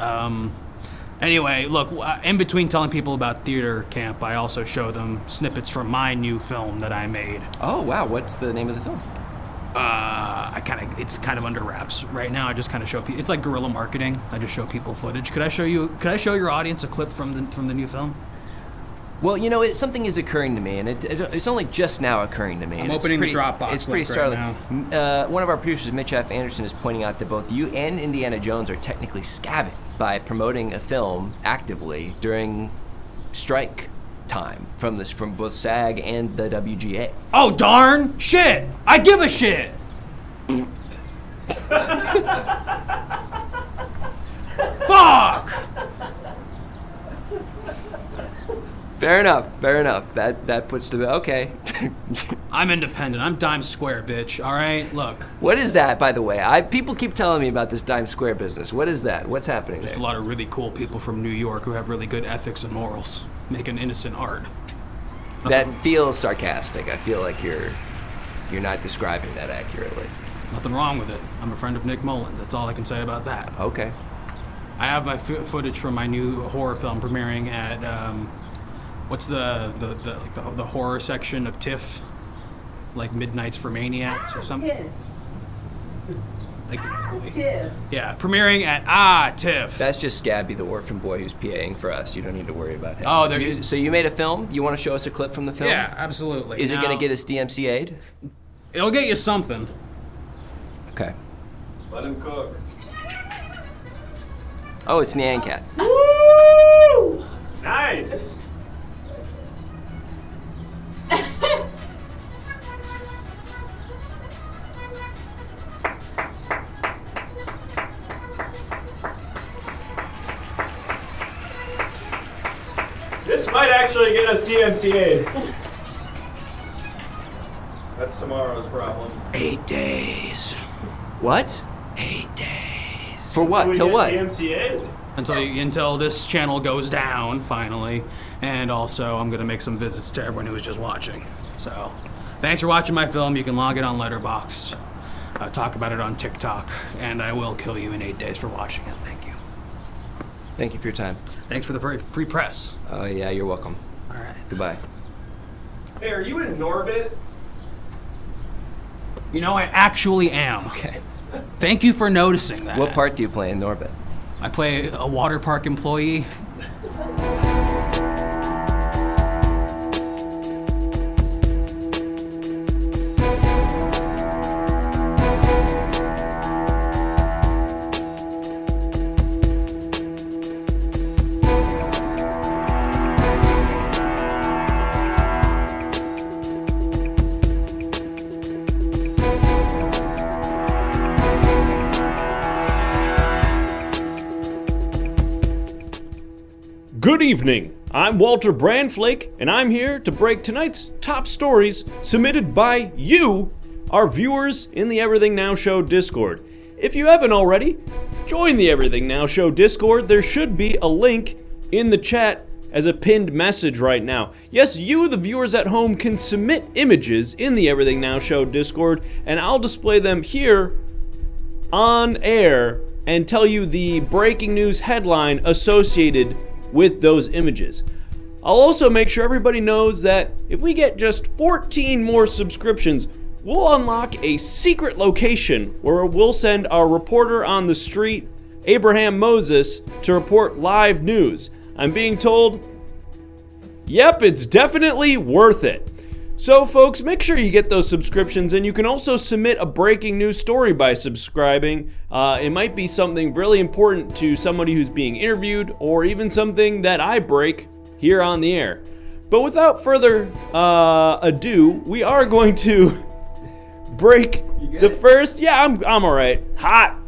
Anyway, look, in between telling people about theater camp, I also show them snippets from my new film that I made. Oh, wow. What's the name of the film? It's kind of under wraps right now. I just kind of show people. It's like guerrilla marketing. I just show people footage. Could I show your audience a clip from the new film? Well, something is occurring to me, and it's only just now occurring to me. I'm opening the Dropbox. It's pretty startling. One of our producers, Mitch F. Anderson, is pointing out that both you and Indiana Jones are technically scabbing by promoting a film actively during strike time from both SAG and the WGA. Oh darn! Shit! I give a shit. Fuck! Fair enough. That puts the... Okay. I'm independent. I'm Dime Square, bitch. All right? Look. What is that, by the way? People keep telling me about this Dime Square business. What is that? What's happening Just there? a lot of really cool people from New York who have really good ethics and morals, making innocent art. That feels sarcastic. I feel like you're not describing that accurately. Nothing wrong with it. I'm a friend of Nick Mullins. That's all I can say about that. Okay. I have my footage from my new horror film premiering at what's the horror section of TIFF, like Midnights for Maniacs or something. TIFF. Yeah, premiering at TIFF. That's just Scabby, the orphan boy who's PAing for us. You don't need to worry about him. Oh, there you. So you made a film? You want to show us a clip from the film? Yeah, absolutely. Is it going to get us DMCA'd? It'll get you something. Okay. Let him cook. Oh, it's Nyan Cat. Woo! Nice. This might actually get us DMCA'd. That's tomorrow's problem. 8 days. What? 8 days. For what? Till what? DMCA'd? Until this channel goes down, finally. And also, I'm going to make some visits to everyone who was just watching. So, thanks for watching my film. You can log it on Letterboxd. Talk about it on TikTok. And I will kill you in 8 days for watching it. Thank you. Thank you for your time. Thanks for the free press. Oh, yeah, you're welcome. All right. Goodbye. Hey, are you in Norbit? You know, I actually am. Okay. Thank you for noticing that. What part do you play in Norbit? I play a water park employee. Good evening. I'm Walter Brandflake, and I'm here to break tonight's top stories submitted by you, our viewers in the Everything Now Show Discord. If you haven't already, join the Everything Now Show Discord. There should be a link in the chat as a pinned message right now. Yes, you, the viewers at home, can submit images in the Everything Now Show Discord, and I'll display them here on air and tell you the breaking news headline associated with those images. I'll also make sure everybody knows that if we get just 14 more subscriptions, we'll unlock a secret location where we'll send our reporter on the street, Abraham Moses, to report live news. I'm being told, yep, it's definitely worth it. So folks, make sure you get those subscriptions, and you can also submit a breaking news story by subscribing. It might be something really important to somebody who's being interviewed, or even something that I break here on the air. But without further ado, we are going to break the first. Yeah, I'm all right. Hot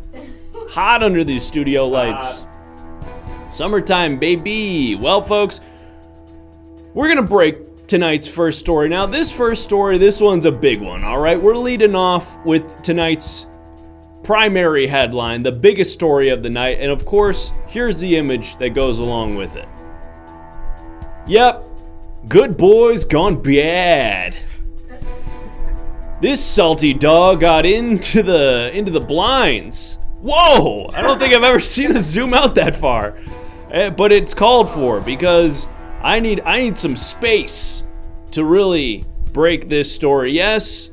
under these studio lights. Summertime, baby. Well, folks, we're gonna break tonight's first story. Now, this first story, this one's a big one, all right? We're leading off with tonight's primary headline, the biggest story of the night, and of course, here's the image that goes along with it. Yep, good boys gone bad. This salty dog got into the blinds. Whoa! I don't think I've ever seen a zoom out that far. But it's called for because I need some space to really break this story. Yes,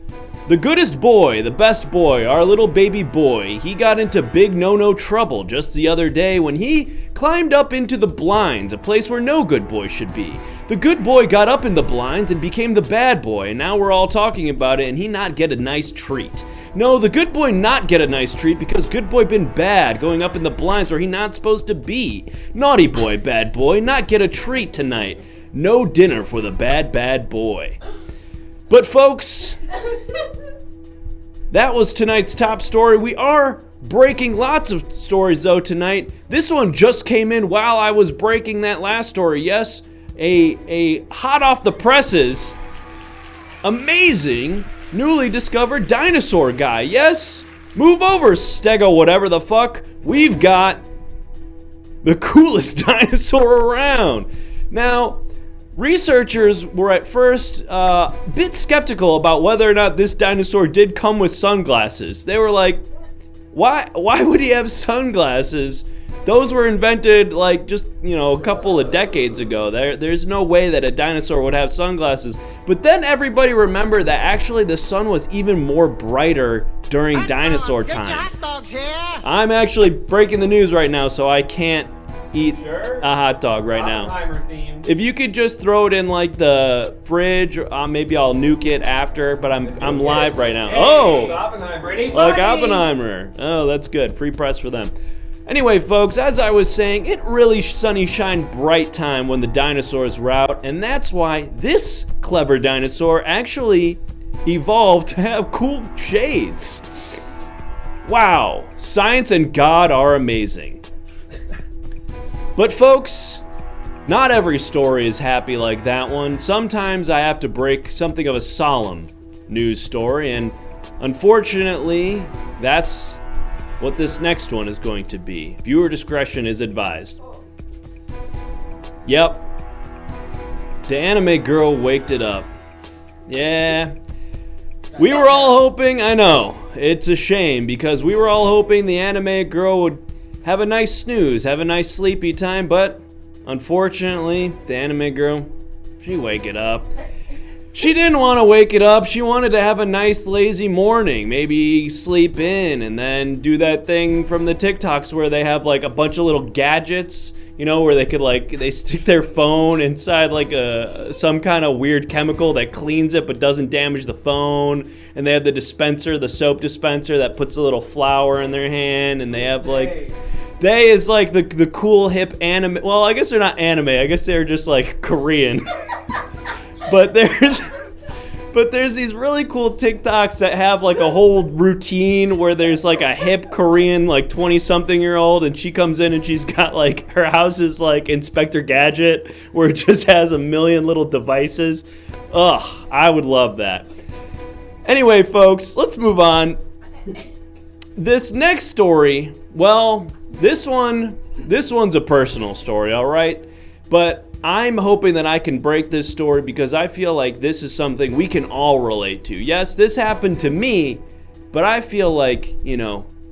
the goodest boy, the best boy, our little baby boy, he got into big no-no trouble just the other day when he climbed up into the blinds, a place where no good boy should be. The good boy got up in the blinds and became the bad boy, and now we're all talking about it, and he not get a nice treat. No, the good boy not get a nice treat because good boy been bad, going up in the blinds where he not supposed to be. Naughty boy, bad boy, not get a treat tonight. No dinner for the bad boy. But folks, that was tonight's top story. We are breaking lots of stories, though, tonight. This one just came in while I was breaking that last story. Yes, a hot off the presses, amazing, newly discovered dinosaur guy. Yes, move over, Stego, whatever the fuck. We've got the coolest dinosaur around. Now, researchers were at first a bit skeptical about whether or not this dinosaur did come with sunglasses. They were like, why would he have sunglasses? Those were invented like just, a couple of decades ago. There's no way that a dinosaur would have sunglasses. But then everybody remembered that actually the sun was even more brighter during dinosaur time. I'm actually breaking the news right now, so I can't eat a hot dog right now. If you could just throw it in like the fridge, maybe I'll nuke it after, but I'm live right now. Hey, Oppenheimer. Like Oppenheimer. Oh, that's good. Free press for them. Anyway, folks, as I was saying, it really sunny shine bright time when the dinosaurs were out, and that's why this clever dinosaur actually evolved to have cool shades. Wow, science and God are amazing. But folks, not every story is happy like that one. Sometimes I have to break something of a solemn news story, and unfortunately, that's what this next one is going to be. Viewer discretion is advised. Yep. The anime girl waked it up. Yeah. We were all hoping, I know, it's a shame, because we were all hoping the anime girl would have a nice snooze, have a nice sleepy time, but unfortunately, the anime girl, she wake it up. She didn't want to wake it up. She wanted to have a nice lazy morning, maybe sleep in and then do that thing from the TikToks where they have like a bunch of little gadgets, where they could they stick their phone inside like some kind of weird chemical that cleans it but doesn't damage the phone. And they have the dispenser, the soap dispenser that puts a little flower in their hand, and they have they is like the cool hip anime. Well, I guess they're not anime. I guess they're just like Korean. But there's these really cool TikToks that have like a whole routine where there's like a hip Korean 20-something-year-old, and she comes in and she's got like her house is like Inspector Gadget, where it just has a million little devices. Ugh, I would love that. Anyway, folks, let's move on. This next story, well, this one's a personal story, all right? But I'm hoping that I can break this story because I feel like this is something we can all relate to. Yes, this happened to me, but I feel like,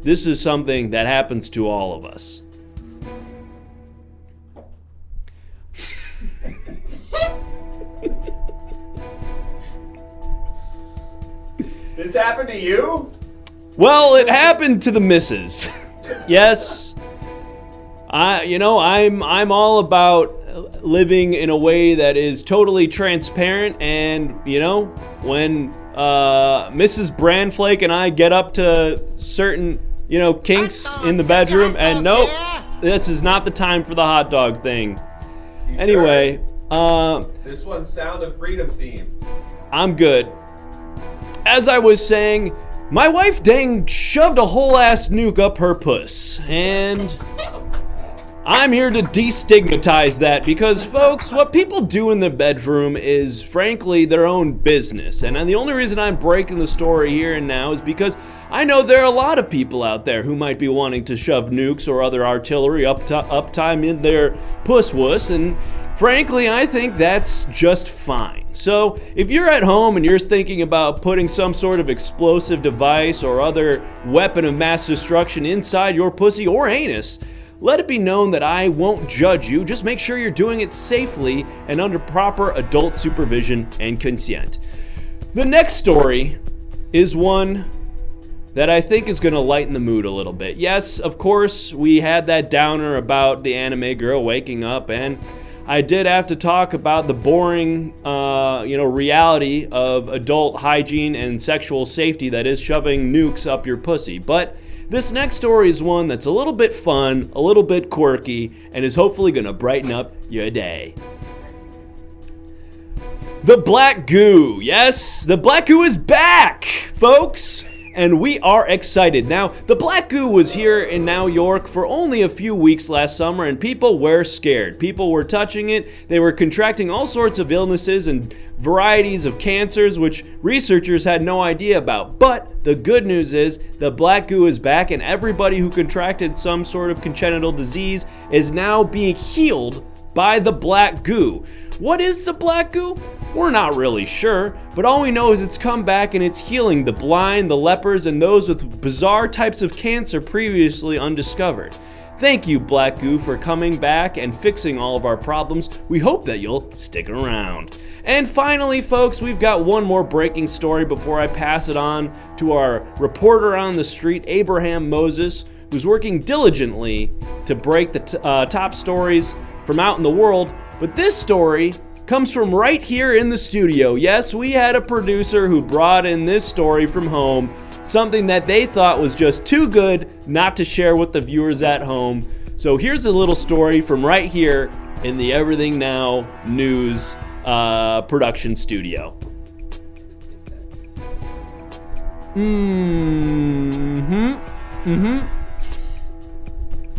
this is something that happens to all of us. This happened to you? Well, it happened to the missus. Yes. I'm all about living in a way that is totally transparent, and when Mrs. Brandflake and I get up to certain kinks in the bedroom, and nope, this is not the time for the hot dog thing. Anyway, this one's Sound of Freedom theme. I'm good. As I was saying, my wife dang shoved a whole ass nuke up her puss, and I'm here to destigmatize that because, folks, what people do in the bedroom is, frankly, their own business. And the only reason I'm breaking the story here and now is because I know there are a lot of people out there who might be wanting to shove nukes or other artillery uptime in their puss-wuss, and frankly, I think that's just fine. So, if you're at home and you're thinking about putting some sort of explosive device or other weapon of mass destruction inside your pussy or anus, let it be known that I won't judge you. Just make sure you're doing it safely and under proper adult supervision and consent. The next story is one that I think is going to lighten the mood a little bit. Yes, of course, we had that downer about the anime girl waking up, and I did have to talk about the boring, reality of adult hygiene and sexual safety that is shoving nukes up your pussy. But this next story is one that's a little bit fun, a little bit quirky, and is hopefully going to brighten up your day. The black goo. Yes, the black goo is back, folks. and we are excited. Now, the black goo was here in New York for only a few weeks last summer, and people were scared. People were touching it. They were contracting all sorts of illnesses and varieties of cancers, which researchers had no idea about. But the good news is the black goo is back, and everybody who contracted some sort of congenital disease is now being healed by the black goo. What is the black goo? We're not really sure, but all we know is it's come back and it's healing the blind, the lepers, and those with bizarre types of cancer previously undiscovered. Thank you, black goo, for coming back and fixing all of our problems. We hope that you'll stick around. And finally, folks, we've got one more breaking story before I pass it on to our reporter on the street, Abraham Moses, who's working diligently to break the top stories from out in the world. But this story comes from right here in the studio. Yes, we had a producer who brought in this story from home, something that they thought was just too good not to share with the viewers at home. So here's a little story from right here in the Everything Now News production studio.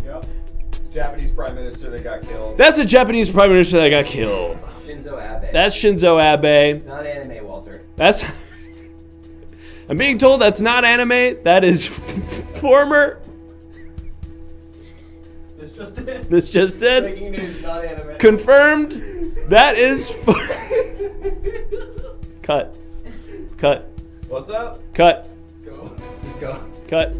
Yep. Japanese prime minister that got killed. That's a Japanese prime minister that got killed. Shinzo Abe. That's Shinzo Abe. It's not anime, Walter. That's... I'm being told that's not anime. That is former... This just in. Breaking news, not anime. Confirmed. That is... Cut. What's up? Cut. Let's go. Cut.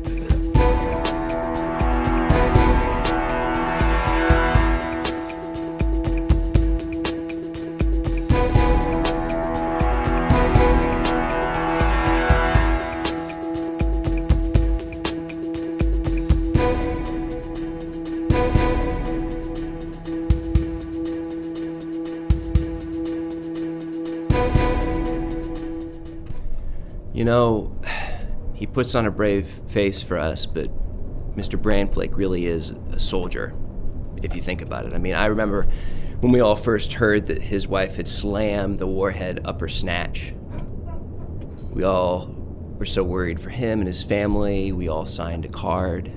You know, he puts on a brave face for us, but Mr. Brandflake really is a soldier, if you think about it. I mean, I remember when we all first heard that his wife had slammed the warhead upper snatch. We all were so worried for him and his family. We all signed a card.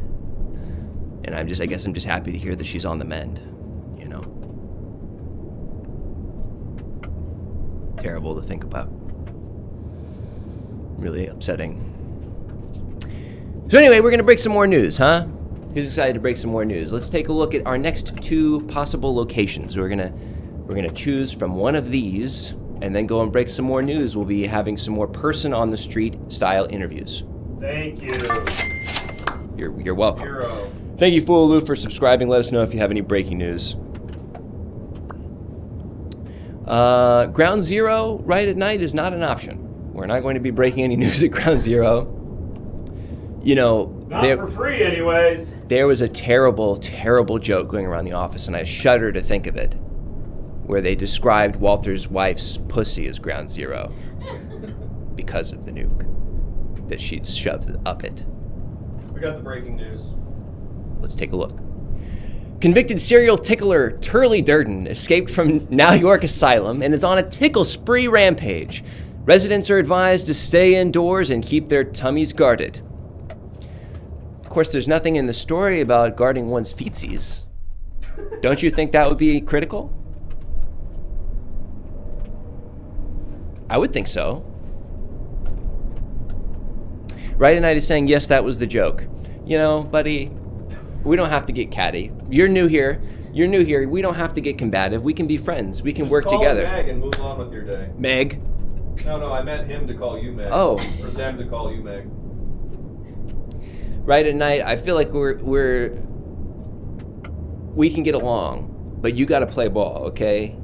And I guess I'm just happy to hear that she's on the mend, you know. Terrible to think about. Really upsetting. So anyway, we're gonna break some more news, huh? Who's excited to break some more news? Let's take a look at our next two possible locations. We're gonna choose from one of these and then go and break some more news. We'll be having some more person on the street style interviews. Thank you. You're welcome. Hero. Thank you, Fooloo, for subscribing. Let us know if you have any breaking news. Ground Zero right at night is not an option. We're not going to be breaking any news at Ground Zero. You know, Not for free, anyways. There was a terrible, terrible joke going around the office, and I shudder to think of it, where they described Walter's wife's pussy as Ground Zero because of the nuke that she'd shoved up it. We got the breaking news. Let's take a look. Convicted serial tickler Turley Durden escaped from New York asylum and is on a tickle spree rampage. Residents are advised to stay indoors and keep their tummies guarded. Of course, there's nothing in the story about guarding one's feetsies. Don't you think that would be critical? I would think so. Right at Night is saying, yes, that was the joke. You know, buddy, we don't have to get catty. You're new here. We don't have to get combative. We can be friends. We can Just work call together. Meg and move on with your day. Meg. No, I meant him to call you Meg. Oh. Or them to call you Meg. Right at Night, I feel like we can get along, but you got to play ball, okay?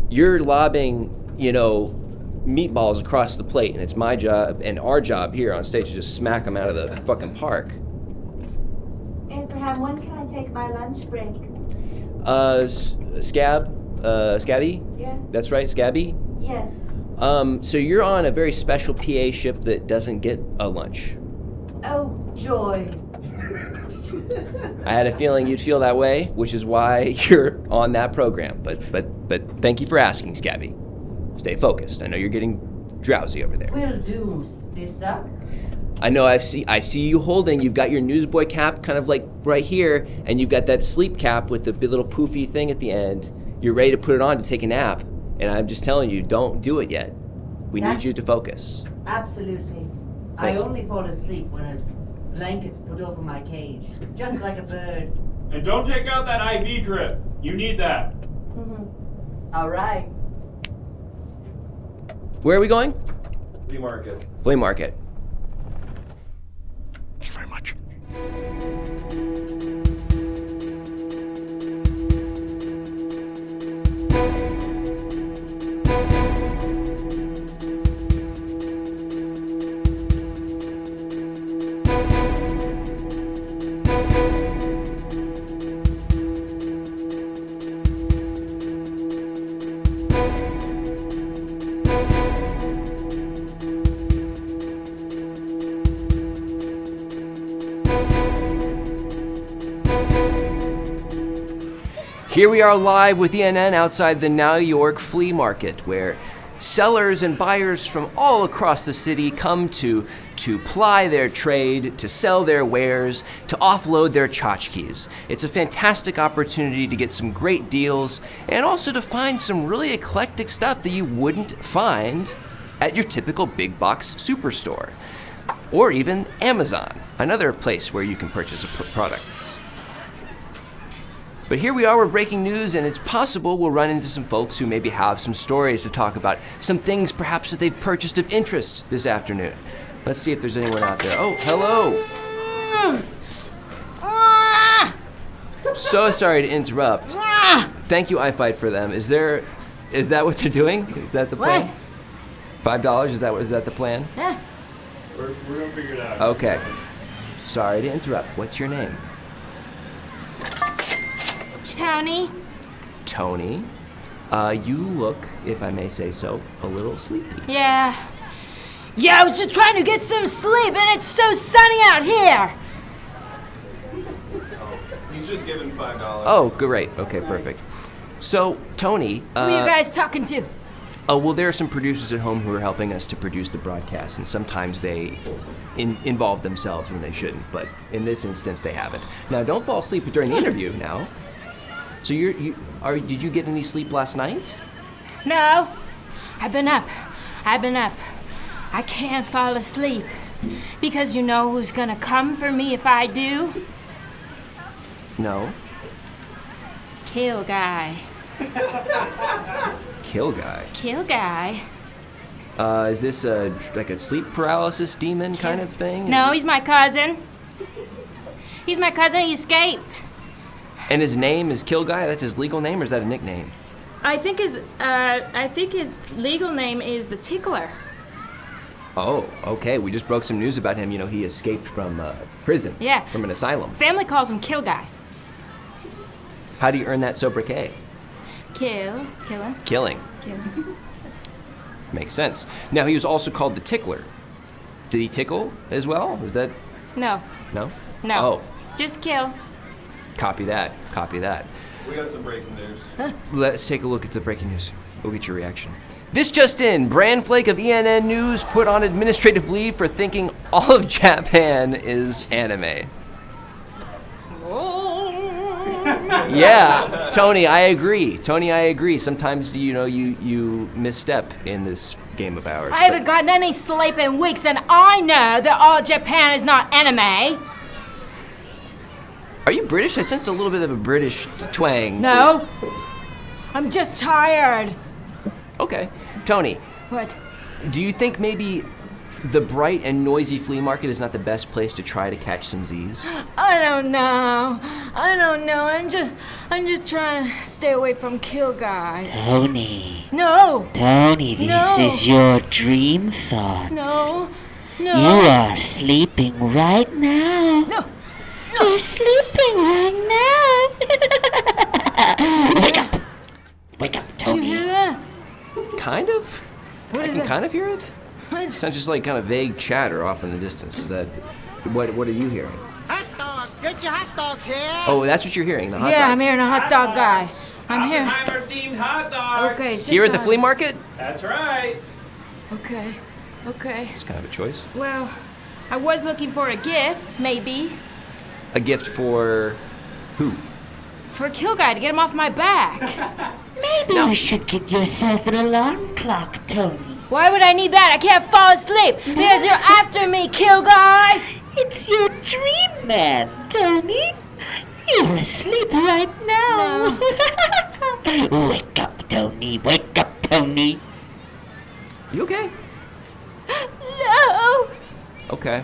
You're lobbing, meatballs across the plate, and it's my job and our job here on stage to just smack them out of the fucking park. Abraham, when can I take my lunch break? Scabby? Yes. That's right, Scabby? Yes. So you're on a very special PA ship that doesn't get a lunch. Oh, joy. I had a feeling you'd feel that way, which is why you're on that program. But thank you for asking, Scabby. Stay focused. I know you're getting drowsy over there. Will do, this, sir. I know. I see you holding. You've got your newsboy cap, kind of like right here, and you've got that sleep cap with the little poofy thing at the end. You're ready to put it on to take a nap, and I'm just telling you, don't do it yet. We need you to focus. Absolutely. I only fall asleep when a blanket's put over my cage, just like a bird. And don't take out that IV drip. You need that. All right. Where are we going? Flea market. Flea market. Thank you very much. Here we are live with ENN outside the New York Flea Market, where sellers and buyers from all across the city come to ply their trade, to sell their wares, to offload their tchotchkes. It's a fantastic opportunity to get some great deals and also to find some really eclectic stuff that you wouldn't find at your typical big box superstore. Or even Amazon, another place where you can purchase products. But here we are, we're breaking news, and it's possible we'll run into some folks who maybe have some stories to talk about, some things perhaps that they've purchased of interest this afternoon. Let's see if there's anyone out there. Oh, hello. So sorry to interrupt. Thank you, iFight, for them. Is that what they're doing? Is that the plan? What? $5? Is that the plan? Yeah. We're gonna figure it out. Okay. Sorry to interrupt. What's your name? Tony. Tony. You look, if I may say so, a little sleepy. Yeah, I was just trying to get some sleep, and it's so sunny out here. He's just giving $5. Oh, great. Okay, perfect. So, Tony. Who are you guys talking to? Oh, well, there are some producers at home who are helping us to produce the broadcast, and sometimes they involve themselves when they shouldn't, but in this instance, they haven't. Now, don't fall asleep during the interview now. So did you get any sleep last night? No, I've been up. I can't fall asleep. Because you know who's gonna come for me if I do? No. Kill guy. Kill guy? Kill guy. Is this like a sleep paralysis demon kind of thing? No, he's my cousin. He escaped. And his name is Kill Guy? That's his legal name, or is that a nickname? I think his legal name is the Tickler. Oh, okay. We just broke some news about him. You know, he escaped from prison. Yeah. From an asylum. Family calls him Kill Guy. How do you earn that sobriquet? Killing. Killing. Makes sense. Now, he was also called the Tickler. Did he tickle as well? Is that... No. No? No. Oh. Just kill. Copy that. We got some breaking news. Let's take a look at the breaking news. We'll get your reaction. This just in, Bran Flake of ENN News put on administrative leave for thinking all of Japan is anime. Yeah, Tony, I agree. Sometimes, you misstep in this game of ours. I haven't gotten any sleep in weeks, and I know that all Japan is not anime. Are you British? I sensed a little bit of a British twang. No. I'm just tired. Okay. Tony. What? Do you think maybe the bright and noisy flea market is not the best place to try to catch some Z's? I don't know. I'm just trying to stay away from Kill Guy. Tony. No. Tony, this is your dream thoughts. No. You are sleeping right now. No. You're sleeping right now. Wake up, Tony. Do you hear that? Kind of. What is I can it? kind of hear it. What? Sounds just like kind of vague chatter off in the distance. Is that what are you hearing? Hot dogs! Get your hot dogs here! Oh, that's what you're hearing. The hot Yeah, dogs. I'm hearing a hot dog guy. I'm here. Oppenheimer-themed hot dogs. Okay, sit Here at the down. flea market? That's right. Okay. It's kind of a choice. Well, I was looking for a gift, maybe. A gift for who? For a kill guy to get him off my back. Maybe you should get yourself an alarm clock, Tony. Why would I need that? I can't fall asleep because you're after me, kill guy. It's your dream man, Tony. You're asleep right now. No. Wake up, Tony. Wake up, Tony. You okay? No. Okay.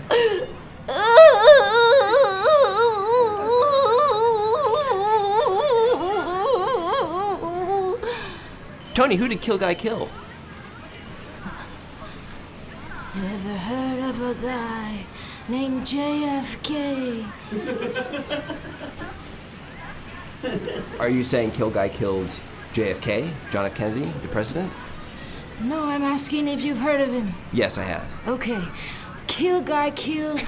Tony, who did Kill Guy kill? You ever heard of a guy named JFK? Are you saying Kill Guy killed JFK, John F. Kennedy, the president? No, I'm asking if you've heard of him. Yes, I have. Okay. Kill guy killed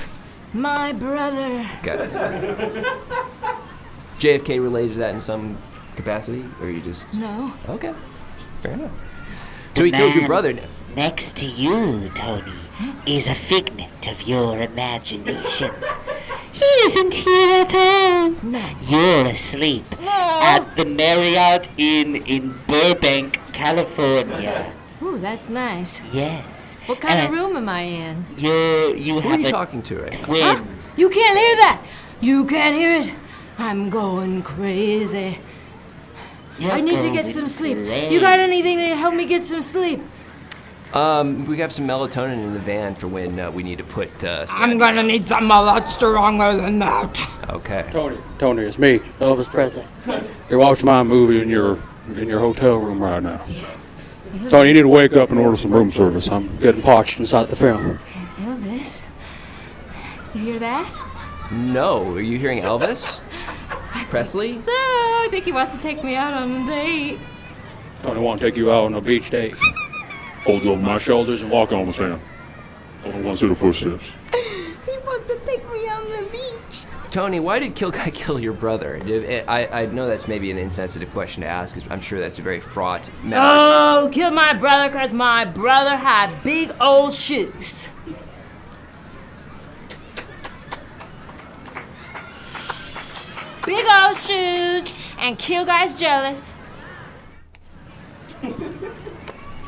my brother. Got it. JFK related to that in some capacity, or you just... No. Okay, fair enough. So he killed your brother. Next to you, Tony, is a figment of your imagination. He isn't here at all. No. You're asleep at the Marriott Inn in Burbank, California. Ooh, that's nice. Yes. What kind of room am I in? You Who have are you a talking to right now? twin. Huh? You can't hear that. You can't hear it. I'm going crazy. I need to get some sleep. You got anything to help me get some sleep? We got some melatonin in the van for when we need to put... I'm gonna need something a lot stronger than that. Okay. Tony, it's me, Elvis Presley. You're watching my movie in your hotel room right now. Tony, you need to wake up and order some room service. I'm getting parched inside the film. Elvis? You hear that? No, are you hearing Elvis? Presley? So, I think he wants to take me out on a date. Tony, want to take you out on a beach date. Hold you over my shoulders and walk on with him. Only one set of footsteps. He wants to take me on the beach. Tony, why did Kill Guy kill your brother? I know that's maybe an insensitive question to ask, because I'm sure that's a very fraught matter. Oh, kill my brother because my brother had big old shoes. Big old shoes, and Kill Guy's jealous.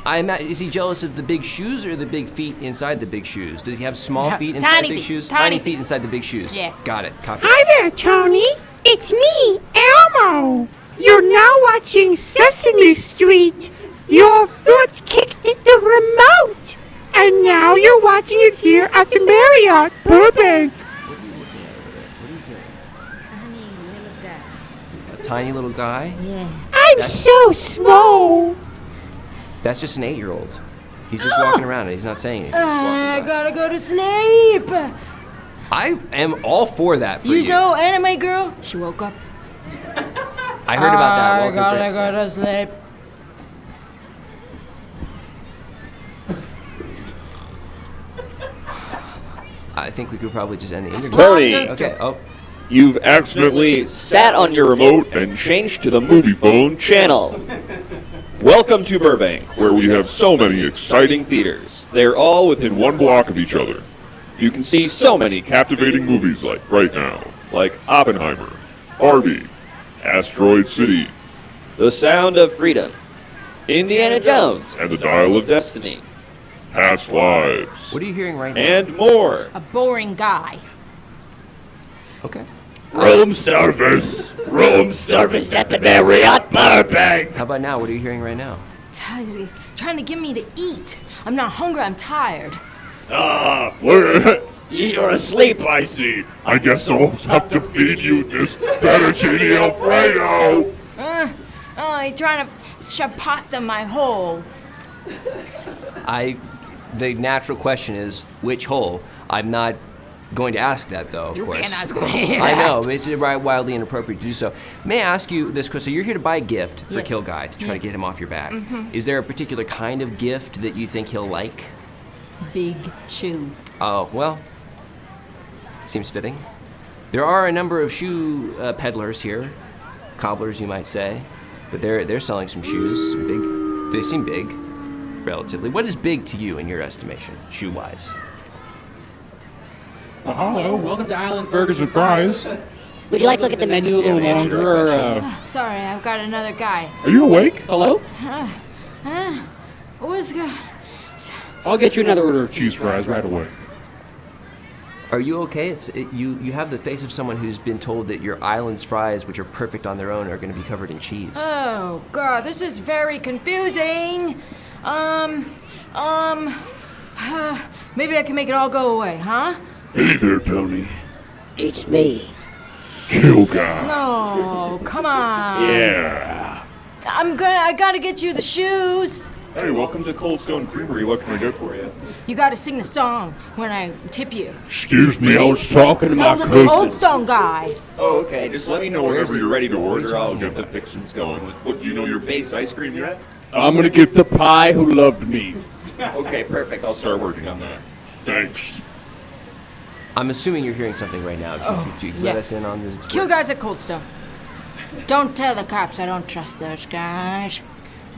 Is he jealous of the big shoes or the big feet inside the big shoes? Does he have small feet inside Tiny big feet, shoes? tiny feet feet. inside the big shoes. Yeah. Got it. Copy. Hi there, Tony. It's me, Elmo. You're now watching Sesame Street. Your foot kicked at the remote. And now you're watching it here at the Marriott, Burbank. A tiny little guy? Yeah. I'm so small. That's just an 8-year-old. He's just walking around and he's not saying anything. I gotta go to sleep. I am all for that for you. You know Anime Girl? She woke up. I heard about that. I Walter gotta Bray. go to sleep. I think we could probably just end the interview. Tony! Okay, oh. You've accidentally sat on your remote and changed to the movie phone channel. Welcome to Burbank, where we have so many exciting theaters. They're all within one block of each other. You can see so many captivating movies like right now, like Oppenheimer, Barbie, Asteroid City, The Sound of Freedom, Indiana Jones, and The Dial of Destiny, Past Lives. What are you hearing right now? And more. A boring guy. Okay. Room service. Room service at the Marriott Burbank. How about now? What are you hearing right now? He's trying to get me to eat. I'm not hungry, I'm tired. You're asleep, I see. I guess I'll have to feed you this fettuccine Alfredo. He's trying to shove pasta in my hole. The natural question is, which hole? I'm not going to ask that, though, of course. You can't ask me I that. know, it's wildly inappropriate to do so. May I ask you this question? So you're here to buy a gift for Yes. Kill Guy to try to get him off your back. Mhm. Is there a particular kind of gift that you think he'll like? Big shoe. Oh, well, seems fitting. There are a number of shoe peddlers here, cobblers, you might say, but they're selling some shoes. Big, they seem big, relatively. What is big to you in your estimation, shoe-wise? Hello, welcome to Island Burgers and Fries. Would you like to look at the menu a little longer? Sorry, I've got another guy. Are you awake? Hello? What's good? I'll get you another order of cheese fries right away. Are you okay? You have the face of someone who's been told that your island's fries, which are perfect on their own, are going to be covered in cheese. Oh, God, this is very confusing. Maybe I can make it all go away, huh? Hey there, Tony. It's me. Kill guy. No, come on. Yeah. I gotta get you the shoes. Hey, welcome to Cold Stone Creamery. What can I do for you? You gotta sing the song when I tip you. Excuse me, I was talking to my Oh, the cousin. Cold Stone guy. Oh, okay. Just let me know whenever you're ready to order. I'll get the fixings going. What, do you know your base ice cream yet? I'm gonna get the pie who loved me. Okay, perfect. I'll start working on that. Thanks. I'm assuming you're hearing something right now. Could you let us in on this? Kill guys at Cold Stone. Don't tell the cops. I don't trust those guys.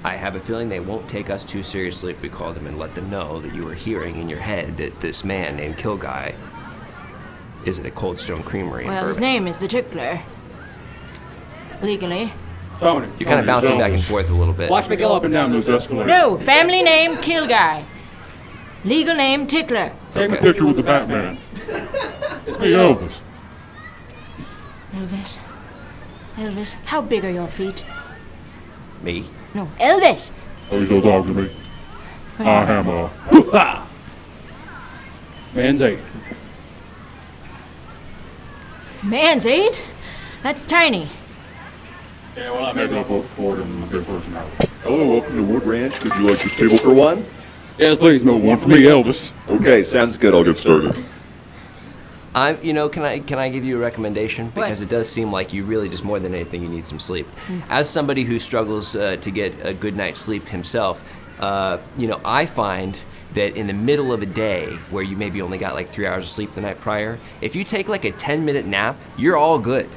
I have a feeling they won't take us too seriously if we call them and let them know that you were hearing in your head that this man named Kill Guy is at a Cold Stone Creamery in Well, his Burbank. name is the Tickler. Legally. Tony. You're kind of bouncing back and forth a little bit. Watch me go up and down those escalators. No, family name Kill Guy. Legal name Tickler. Take a picture with the Batman. It's me, Elvis. Elvis, how big are your feet? Me? No, Elvis. Oh, he's old dog to me. I am a man's 8. Man's 8? That's tiny. Yeah, well, I made up for it in a good personality. Hello, welcome to Wood Ranch. Would you like this table for one? Yes, please. No, one for me, Elvis. Okay, sounds good. I'll get started. Can I give you a recommendation? Because it does seem like you really just more than anything you need some sleep. As somebody who struggles to get a good night's sleep himself, I find that in the middle of a day where you maybe only got like 3 hours of sleep the night prior, if you take like a 10-minute nap, you're all good.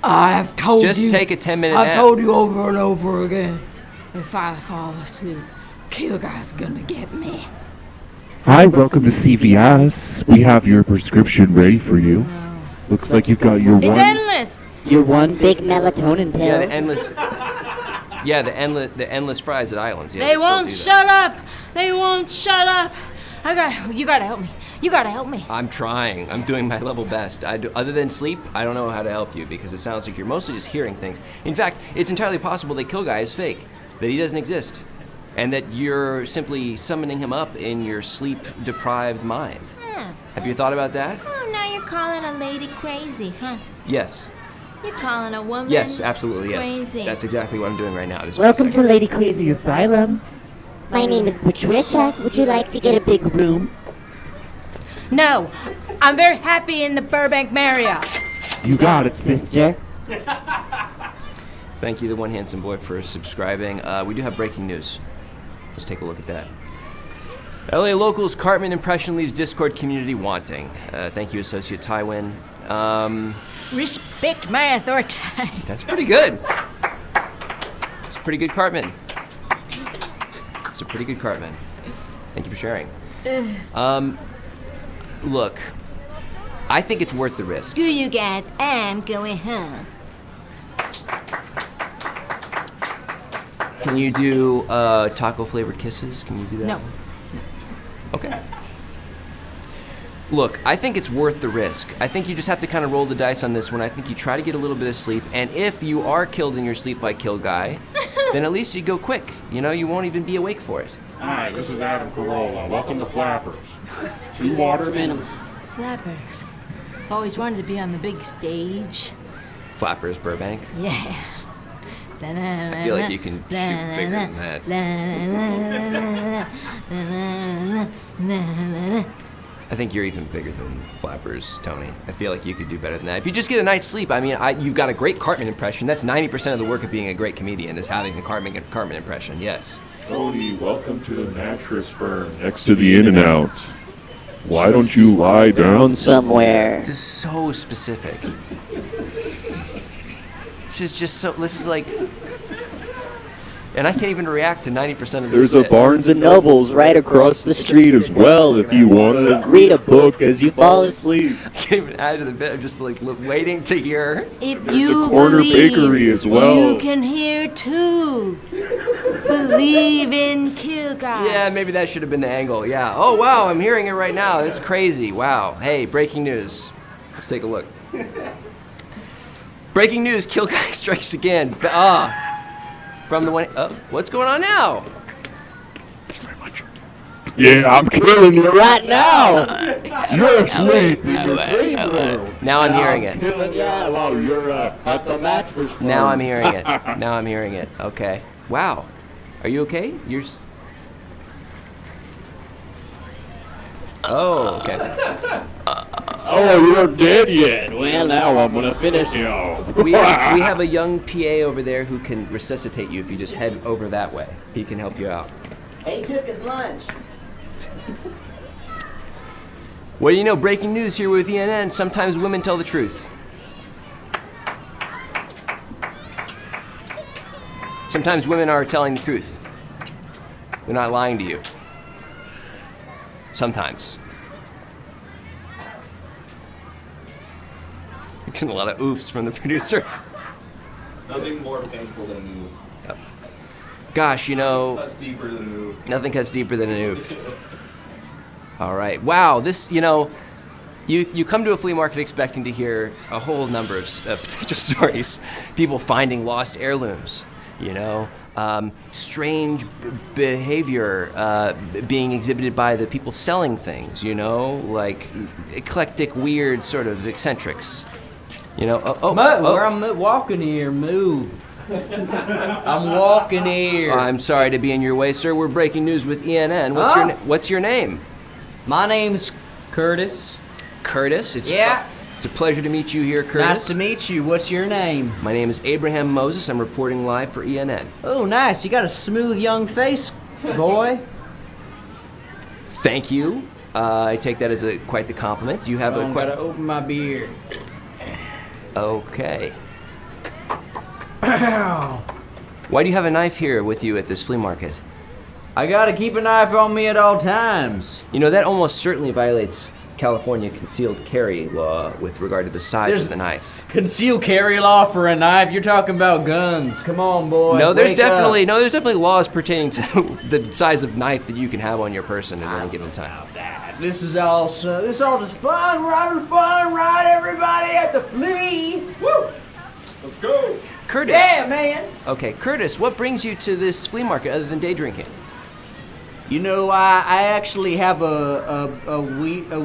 I've told you. Just take a 10-minute nap. I've told you over and over again. If I fall asleep, Kill Guy's gonna get me. Hi, welcome to CVS. We have your prescription ready for you. Looks like you've got your It's one. endless. Your one big melatonin pill. Yeah, the endless. Yeah, the endless fries at Islands. Yeah, They still won't do that. shut up. They won't shut up. You gotta help me. You gotta help me. I'm trying. I'm doing my level best. Other than sleep, I don't know how to help you because it sounds like you're mostly just hearing things. In fact, it's entirely possible that Kill Guy is fake, that he doesn't exist, and that you're simply summoning him up in your sleep-deprived mind. Have you thought about that? Oh, now you're calling a lady crazy, huh? Yes. You're calling a woman Yes, absolutely, yes. crazy. That's exactly what I'm doing right now. Welcome to Lady Crazy Asylum. My name is Patricia. Would you like to get a big room? No, I'm very happy in the Burbank Marriott. You got it, sister. Thank you, the one handsome boy, for subscribing. We do have breaking news. Let's take a look at that. LA Locals Cartman impression leaves Discord community wanting. Thank you, Associate Tywin. Respect my authority. That's pretty good. It's a pretty good Cartman. It's a pretty good Cartman. Thank you for sharing. Look, I think it's worth the risk. Screw you guys, I'm going home. Can you do taco flavored kisses? Can you do that? No. Okay. Look, I think it's worth the risk. I think you just have to kind of roll the dice on this one. I think you try to get a little bit of sleep, and if you are killed in your sleep by Kill Guy, then at least you go quick. You know, you won't even be awake for it. Hi, this is Adam Carolla. Welcome to Flappers. 2 water minimum. Flappers. Always wanted to be on the big stage. Flappers, Burbank. Yeah. I feel like you can shoot bigger than that. I think you're even bigger than Flappers, Tony. I feel like you could do better than that. If you just get a night's sleep, I mean, you've got a great Cartman impression. That's 90% of the work of being a great comedian, is having a Cartman impression, yes. Tony, welcome to the mattress firm next to the In-N-Out. Why don't you lie down somewhere? This is so specific. This is just so, this is like, And I can't even react to 90% of this. There's a Barnes and Nobles right across the street as well if you want to read a book as you fall asleep. I can't even add to the bit. I'm just like waiting to hear. If There's you a corner believe, bakery as well. you can hear too. Believe in Kill Guy. Yeah, maybe that should have been the angle. Yeah. Oh, wow, I'm hearing it right now. That's crazy. Wow. Hey, breaking news. Let's take a look. Breaking news, Kill Guy strikes again. From the one... what's going on now? Thank you very much. Yeah, I'm killing you right now. You're asleep in your dream world. Now I'm hearing it. Killing you while you're at the mattress. Now I'm hearing it. Now I'm hearing it. Okay. Wow. Are you okay? You're... Oh, okay. Oh, you're dead yet? Well, now I'm gonna finish you off. We have a young PA over there who can resuscitate you if you just head over that way. He can help you out. He took his lunch. What do you know? Breaking news here with ENN. Sometimes women tell the truth. Sometimes women are telling the truth. They're not lying to you. Sometimes. You're getting a lot of oofs from the producers. Nothing more painful than an oof. Gosh, you know... Cuts deeper than an oof. Nothing cuts deeper than an oof. All right. Wow, this, you know... You come to a flea market expecting to hear a whole number of potential stories. People finding lost heirlooms, you know, strange behavior being exhibited by the people selling things, you know, like eclectic, weird sort of eccentrics. You know, Where I'm walking here, move. I'm walking here. I'm sorry to be in your way, sir. We're breaking news with ENN. What's your name? My name's Curtis. Curtis? It's a pleasure to meet you here, Curtis. Nice to meet you. What's your name? My name is Abraham Moses. I'm reporting live for ENN. Oh, nice. You got a smooth young face, boy. Thank you. I take that as quite the compliment. You have gotta open my beer. Okay. Why do you have a knife here with you at this flea market? I gotta keep a knife on me at all times. You know, that almost certainly violates California concealed carry law with regard to the size of the knife. Concealed carry law for a knife? You're talking about guns. Come on, boy. There's definitely laws pertaining to the size of knife that you can have on your person at any given time. This is all just fun. We're having fun, right, everybody, at the flea. Woo! Let's go. Curtis. Yeah, man. Okay, Curtis, what brings you to this flea market other than day drinking? You know, I actually have a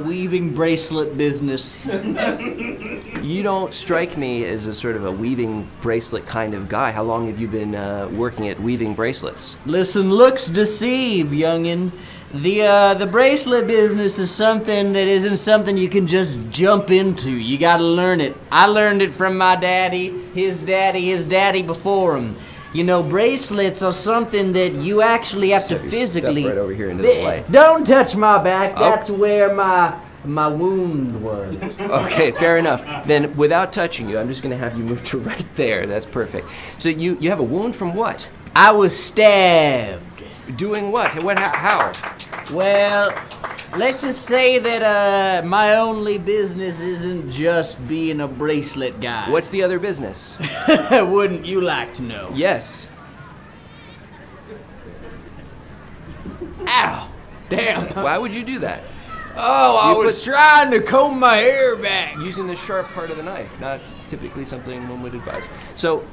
weaving bracelet business. You don't strike me as a sort of a weaving bracelet kind of guy. How long have you been working at weaving bracelets? Listen, looks deceive, youngin'. The bracelet business is something that isn't something you can just jump into. You gotta learn it. I learned it from my daddy, his daddy before him. You know, bracelets are something that you actually have to physically... Step right over here into the light. Don't touch my back. That's where my wound was. Okay, fair enough. Then, without touching you, I'm just going to have you move to right there. That's perfect. So you have a wound from what? I was stabbed. Doing what? How? Well, let's just say that my only business isn't just being a bracelet guy. What's the other business? Wouldn't you like to know? Yes. Ow! Damn. Why would you do that? Oh, I was trying to comb my hair back. Using the sharp part of the knife, not typically something one would advise. So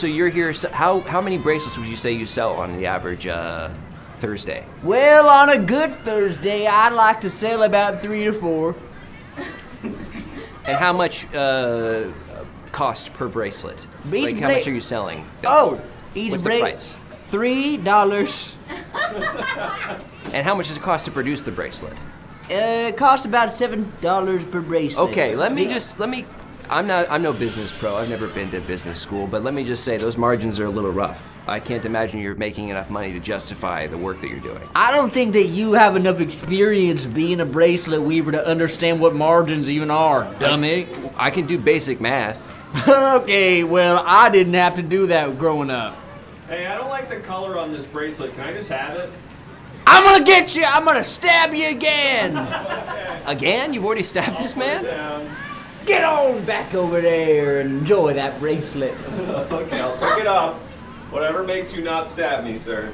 you're here. How many bracelets would you say you sell on the average Thursday? Well, on a good Thursday, I'd like to sell about 3 to 4. And how much cost per bracelet? How much are you selling? Each What's the price? $3. And how much does it cost to produce the bracelet? It costs about $7 per bracelet. Okay, I'm no business pro. I've never been to business school, but let me just say those margins are a little rough. I can't imagine you're making enough money to justify the work that you're doing. I don't think that you have enough experience being a bracelet weaver to understand what margins even are, dummy. I can do basic math. Okay, well, I didn't have to do that growing up. Hey, I don't like the color on this bracelet. Can I just have it? I'm gonna get you! I'm gonna stab you again! Again? You've already stabbed this man? Get on back over there and enjoy that bracelet. Okay, I'll pick it up. Whatever makes you not stab me, sir.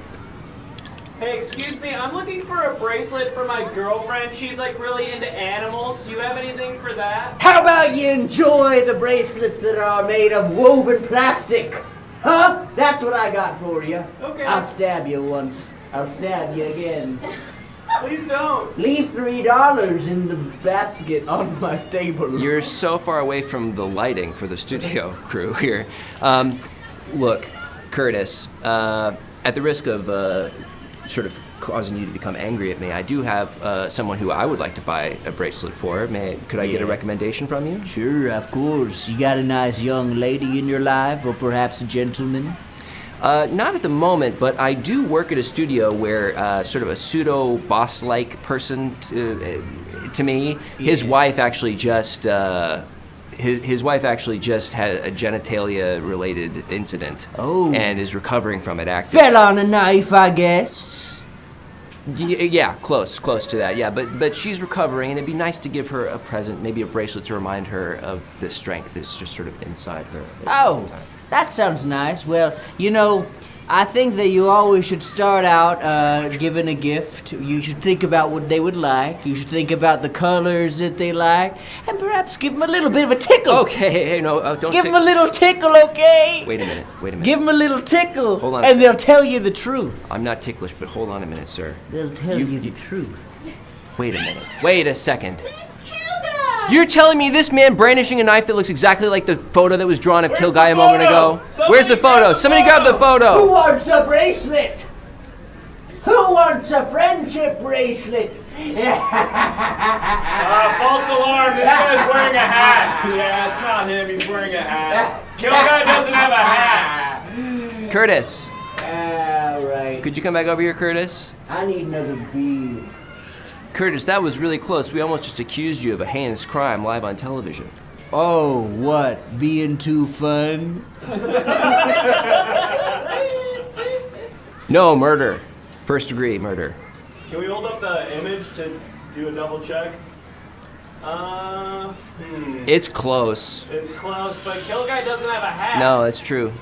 Hey, excuse me, I'm looking for a bracelet for my girlfriend. She's like really into animals. Do you have anything for that? How about you enjoy the bracelets that are made of woven plastic? Huh? That's what I got for you. Okay. I'll stab you once. I'll stab you again. Please don't. Leave $3 in the basket on my table. You're so far away from the lighting for the studio crew here. Look, Curtis, at the risk of sort of causing you to become angry at me, I do have someone who I would like to buy a bracelet for. Could I get a recommendation from you? Sure, of course. You got a nice young lady in your life, or perhaps a gentleman? Not at the moment, but I do work at a studio where sort of a pseudo boss-like person to me. His wife actually just his wife actually just had a genitalia-related incident. Oh. And is recovering from it actively. Fell on a knife, I guess. Yeah, close to that. Yeah, but she's recovering, and it'd be nice to give her a present, maybe a bracelet to remind her of the strength that's just sort of inside her. Oh. That sounds nice. Well, you know, I think that you always should start out giving a gift. You should think about what they would like. You should think about the colors that they like, and perhaps give them a little bit of a tickle. Okay, hey, no, don't give them a little tickle, okay? Wait a minute. Give them a little tickle, hold on and they'll tell you the truth. I'm not ticklish, but hold on a minute, sir. They'll tell you the truth. Wait a minute. Wait a second. You're telling me this man brandishing a knife that looks exactly like the photo that was drawn of Kilguy a moment ago? Where's the photo? Somebody grab the photo! Who wants a bracelet? Who wants a friendship bracelet? False alarm, this guy's wearing a hat. Yeah, it's not him, he's wearing a hat. Kilguy doesn't have a hat. Curtis. All right. Could you come back over here, Curtis? I need another beer. Curtis, that was really close. We almost just accused you of a heinous crime live on television. Oh, what? Being too fun? No, murder. First degree murder. Can we hold up the image to do a double check? It's close. It's close, but Kilguy doesn't have a hat. No, that's true.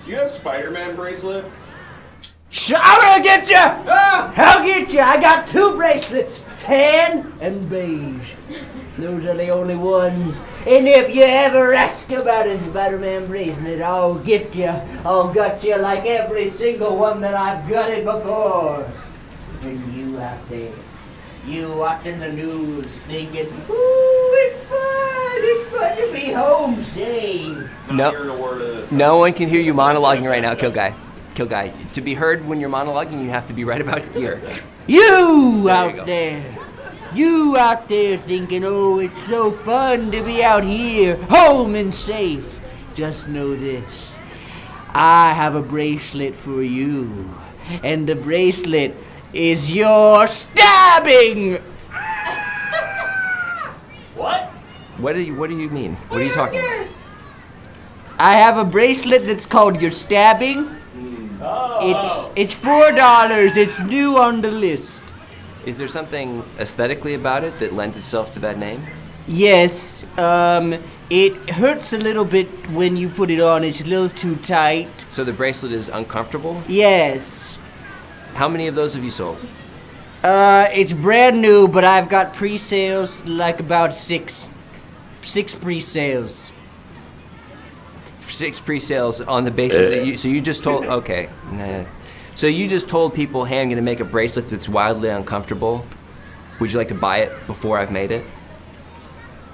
Do you have Spider-Man bracelet? I'm gonna get you! I'll get you! I got 2 bracelets, tan and beige. Those are the only ones. And if you ever ask about a Spider-Man bracelet, I'll get you. I'll gut you like every single one that I've gutted before. And you out there, you watching the news thinking, ooh, it's fun to be home safe. Not hearing a word of this. No one can hear you monologuing right now, Kilguy. Kilguy, to be heard when you're monologuing, you have to be right about here. You out there thinking, oh, it's so fun to be out here, home and safe. Just know this, I have a bracelet for you, and the bracelet is your stabbing. What? What do you mean? What are you talking about? I have a bracelet that's called your stabbing. It's $4. It's new on the list. Is there something aesthetically about it that lends itself to that name? Yes. It hurts a little bit when you put it on. It's a little too tight. So the bracelet is uncomfortable? Yes. How many of those have you sold? It's brand new, but I've got pre-sales, like about 6 pre-sales. 6 pre-sales on the basis that you just told, okay. Nah. So you just told people, hey, I'm going to make a bracelet that's wildly uncomfortable. Would you like to buy it before I've made it?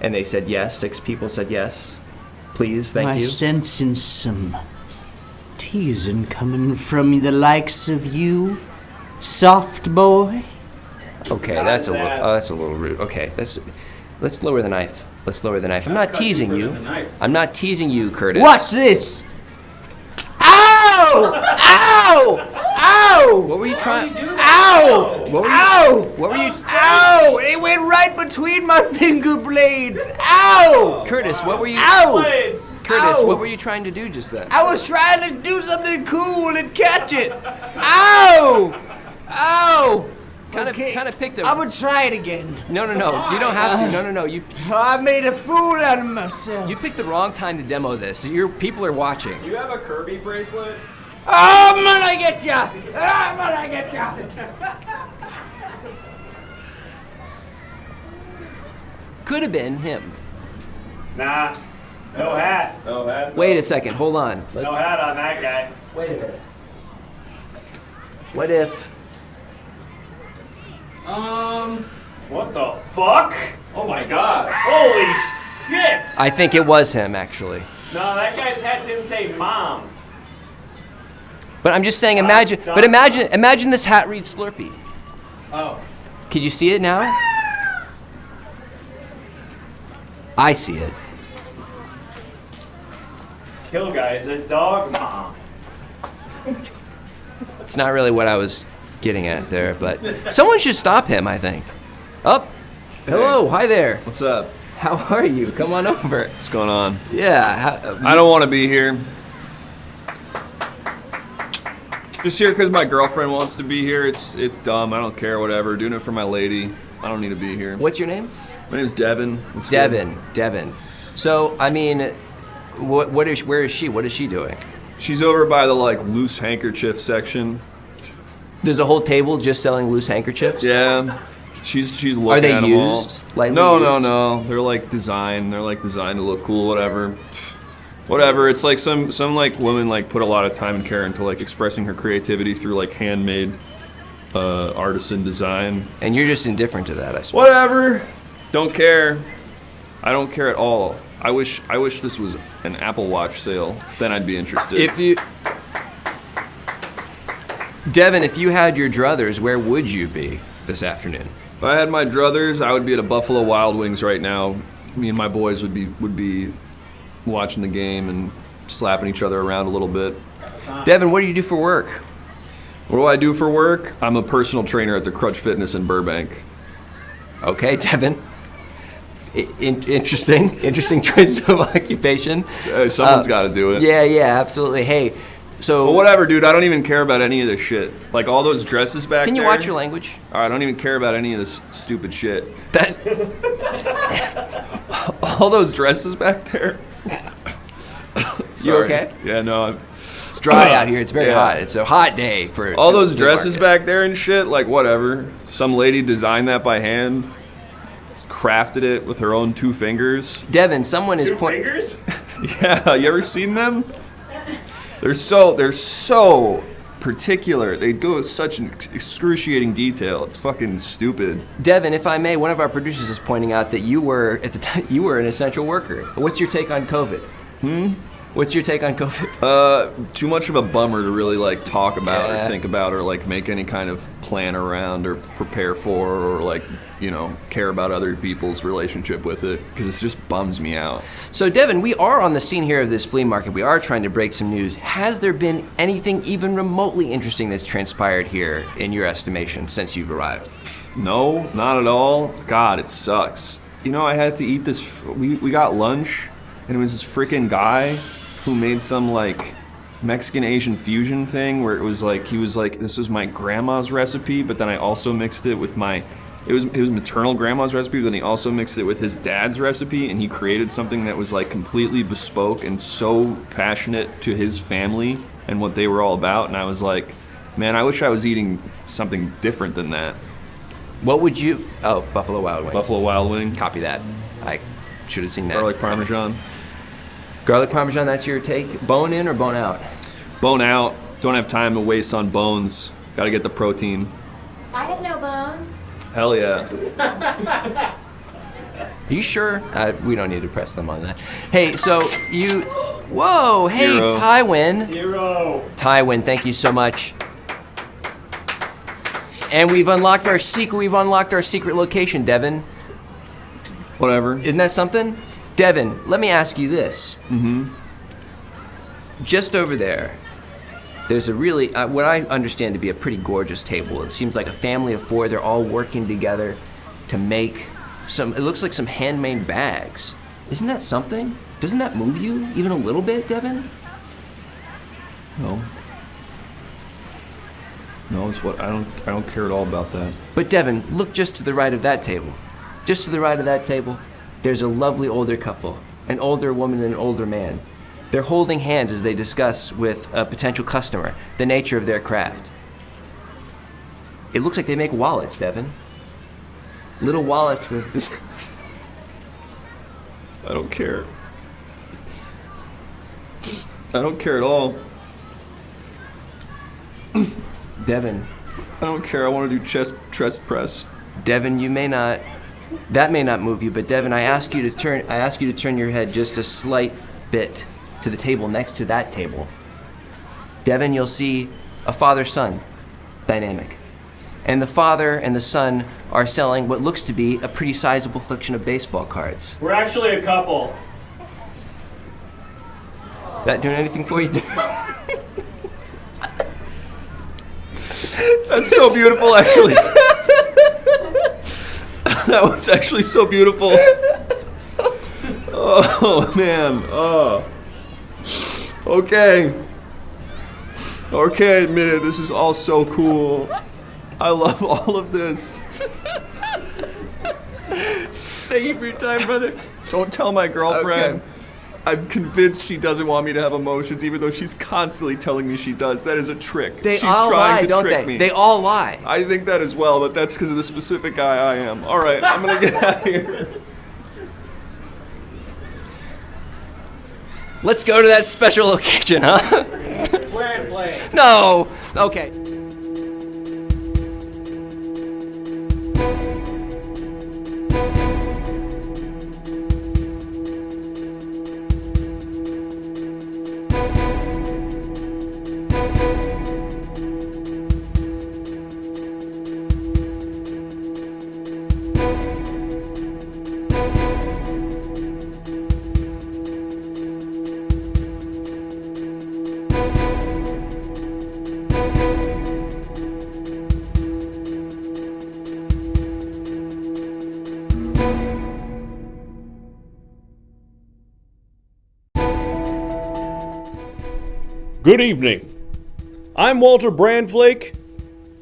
And they said yes. 6 people said yes. Please, thank you. I'm sensing some teasing coming from the likes of you, soft boy. Okay, that's a little rude. Okay, let's lower the knife. Let's lower the knife. I'm not teasing you. I'm not teasing you, Curtis. Watch this. Ow! Ow! Ow! What were you trying? Ow! What were you? Ow! What were you? Ow! It went right between my finger blades. Ow! Curtis, what were you? Ow! Curtis, Ow! what were you trying to do just then? I was trying to do something cool and catch it. Ow! Ow! Kind of picked a. I'm gonna try it again. No. You don't have to. No. You. I made a fool out of myself. You picked the wrong time to demo this. Your people are watching. Do you have a Kirby bracelet? I'm gonna get ya! I'm gonna get ya! Could have been him. Nah. No hat. No hat. Wait a second. Hold on. No hat on that guy. Wait a minute. What if? What the fuck? Oh my god. Holy shit! I think it was him, actually. No, that guy's hat didn't say mom. But I'm just saying, imagine. But imagine this hat reads Slurpee. Oh. Can you see it now? I see it. Kill guy is a dog mom. It's not really what I was getting at there, but someone should stop him, I think. Up. Hello, hi there. What's up? How are you? Come on over. What's going on? Yeah. I don't want to be here. Just here because my girlfriend wants to be here. It's dumb. I don't care. Whatever. Doing it for my lady. I don't need to be here. What's your name? My name's Devin. Devin. So, I mean, where is she? What is she doing? She's over by the loose handkerchief section. There's a whole table just selling loose handkerchiefs? Yeah. She's looking Are they at them used? all. No. They're designed. They're designed to look cool. Whatever. Whatever. It's some woman put a lot of time and care into expressing her creativity through handmade artisan design. And you're just indifferent to that, I suppose. Whatever. Don't care. I don't care at all. I wish this was an Apple Watch sale. Then I'd be interested. Devin, if you had your druthers, where would you be this afternoon? If I had my druthers, I would be at a Buffalo Wild Wings right now. Me and my boys would be watching the game and slapping each other around a little bit. Devin, what do you do for work? What do I do for work? I'm a personal trainer at the Crutch Fitness in Burbank. Okay, Devin. Interesting choice of occupation. Someone's got to do it. Yeah, absolutely. Hey, so... But whatever, dude. I don't even care about any of this shit. All those dresses back there. Can you watch your language? All right, I don't even care about any of this stupid shit. All those dresses back there. You okay? Yeah, no. It's dry out here. It's very hot. It's a hot day for... All those dresses back there and shit, whatever. Some lady designed that by hand. Crafted it with her own 2 fingers. Devin, someone is fingers? Yeah, you ever seen them? They're so particular. They go with such an excruciating detail. It's fucking stupid. Devin, if I may, one of our producers is pointing out that you were an essential worker. What's your take on COVID? What's your take on COVID? Too much of a bummer to really talk about or think about or make any kind of plan around or prepare for or care about other people's relationship with it because it just bums me out. So Devin, we are on the scene here of this flea market. We are trying to break some news. Has there been anything even remotely interesting that's transpired here in your estimation since you've arrived? No, not at all. God, it sucks. I had to eat this. We got lunch and it was this freaking guy who made some Mexican Asian fusion thing where it was he was this was my grandma's recipe, but then I also mixed it with it was maternal grandma's recipe, but then he also mixed it with his dad's recipe, and he created something that was completely bespoke and so passionate to his family and what they were all about. And I was like, man, I wish I was eating something different than that. What would you? Oh, Buffalo Wild Wings. Buffalo Wild Wing. Copy that. I should have seen that. Garlic Parmesan. Garlic Parmesan, that's your take? Bone in or bone out? Bone out. Don't have time to waste on bones. Gotta get the protein. I have no bones. Hell yeah. Are you sure? We don't need to press them on that. Hey, so you... Whoa, hey, Hero. Tywin. Hero. Tywin, thank you so much. And we've unlocked our secret location, Devin. Whatever. Isn't that something? Devin, let me ask you this. Mm-hmm. Just over there, There's a really, what I understand to be a pretty gorgeous table. It seems like a family of 4. They're all working together to make it looks like some handmade bags. Isn't that something? Doesn't that move you even a little bit, Devin? No. No, it's what I don't care at all about that. But Devin, look just to the right of that table. Just to the right of that table, there's a lovely older couple, an older woman and an older man. They're holding hands as they discuss with a potential customer the nature of their craft. It looks like they make wallets, Devin. Little wallets with this. I don't care. I don't care at all. Devin. I don't care. I want to do chest press. Devin, that may not move you, but Devin, I ask you to turn your head just a slight bit to the table next to that table. Devin, you'll see a father-son dynamic. And the father and the son are selling what looks to be a pretty sizable collection of baseball cards. We're actually a couple. That doing anything for you? That's so beautiful, actually. That was actually so beautiful. Oh, man. Oh. Okay, admit it. This is all so cool. I love all of this. Thank you for your time, brother. Don't tell my girlfriend. Okay. I'm convinced she doesn't want me to have emotions, even though she's constantly telling me she does. That is a trick. They She's all trying lie, to don't trick they? me. They all lie. I think that as well, but that's because of the specific guy I am. All right, I'm gonna get out of here. Let's go to that special location, huh? Play. No. Okay. Good evening. I'm Walter Brandflake,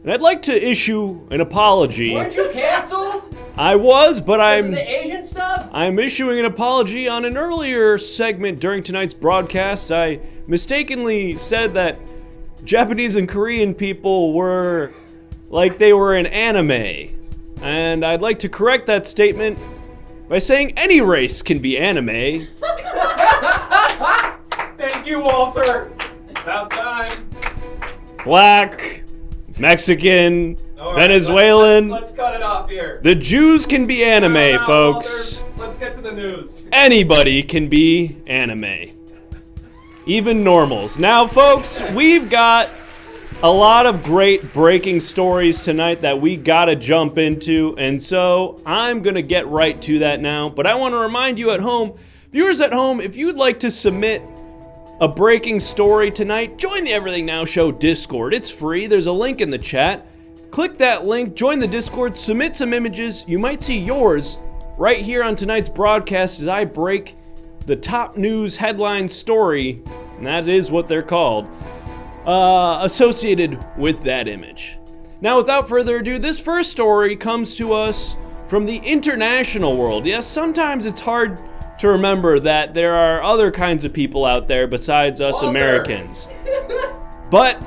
and I'd like to issue an apology. Weren't you canceled? I was, but The Asian stuff? I'm issuing an apology on an earlier segment during tonight's broadcast. I mistakenly said that Japanese and Korean people were like they were in anime. And I'd like to correct that statement by saying any race can be anime. Thank you, Walter. About time. Black, Mexican, All right, Venezuelan. Let's cut it off here. The Jews can be anime, No, folks. Walter, let's get to the news. Anybody can be anime. Even normals. Now, folks, we've got a lot of great breaking stories tonight that we gotta jump into, and so I'm gonna get right to that now. But I want to remind you at home, viewers at home, if you'd like to submit a breaking story tonight, join the Everything Now Show Discord. It's free. There's a link in the chat. Click that link, join the Discord, submit some images. You might see yours right here on tonight's broadcast as I break the top news headline story, and that is what they're called, associated with that image. Now, without further ado, this first story comes to us from the international world. Yes, sometimes it's hard to remember that there are other kinds of people out there besides us Americans. But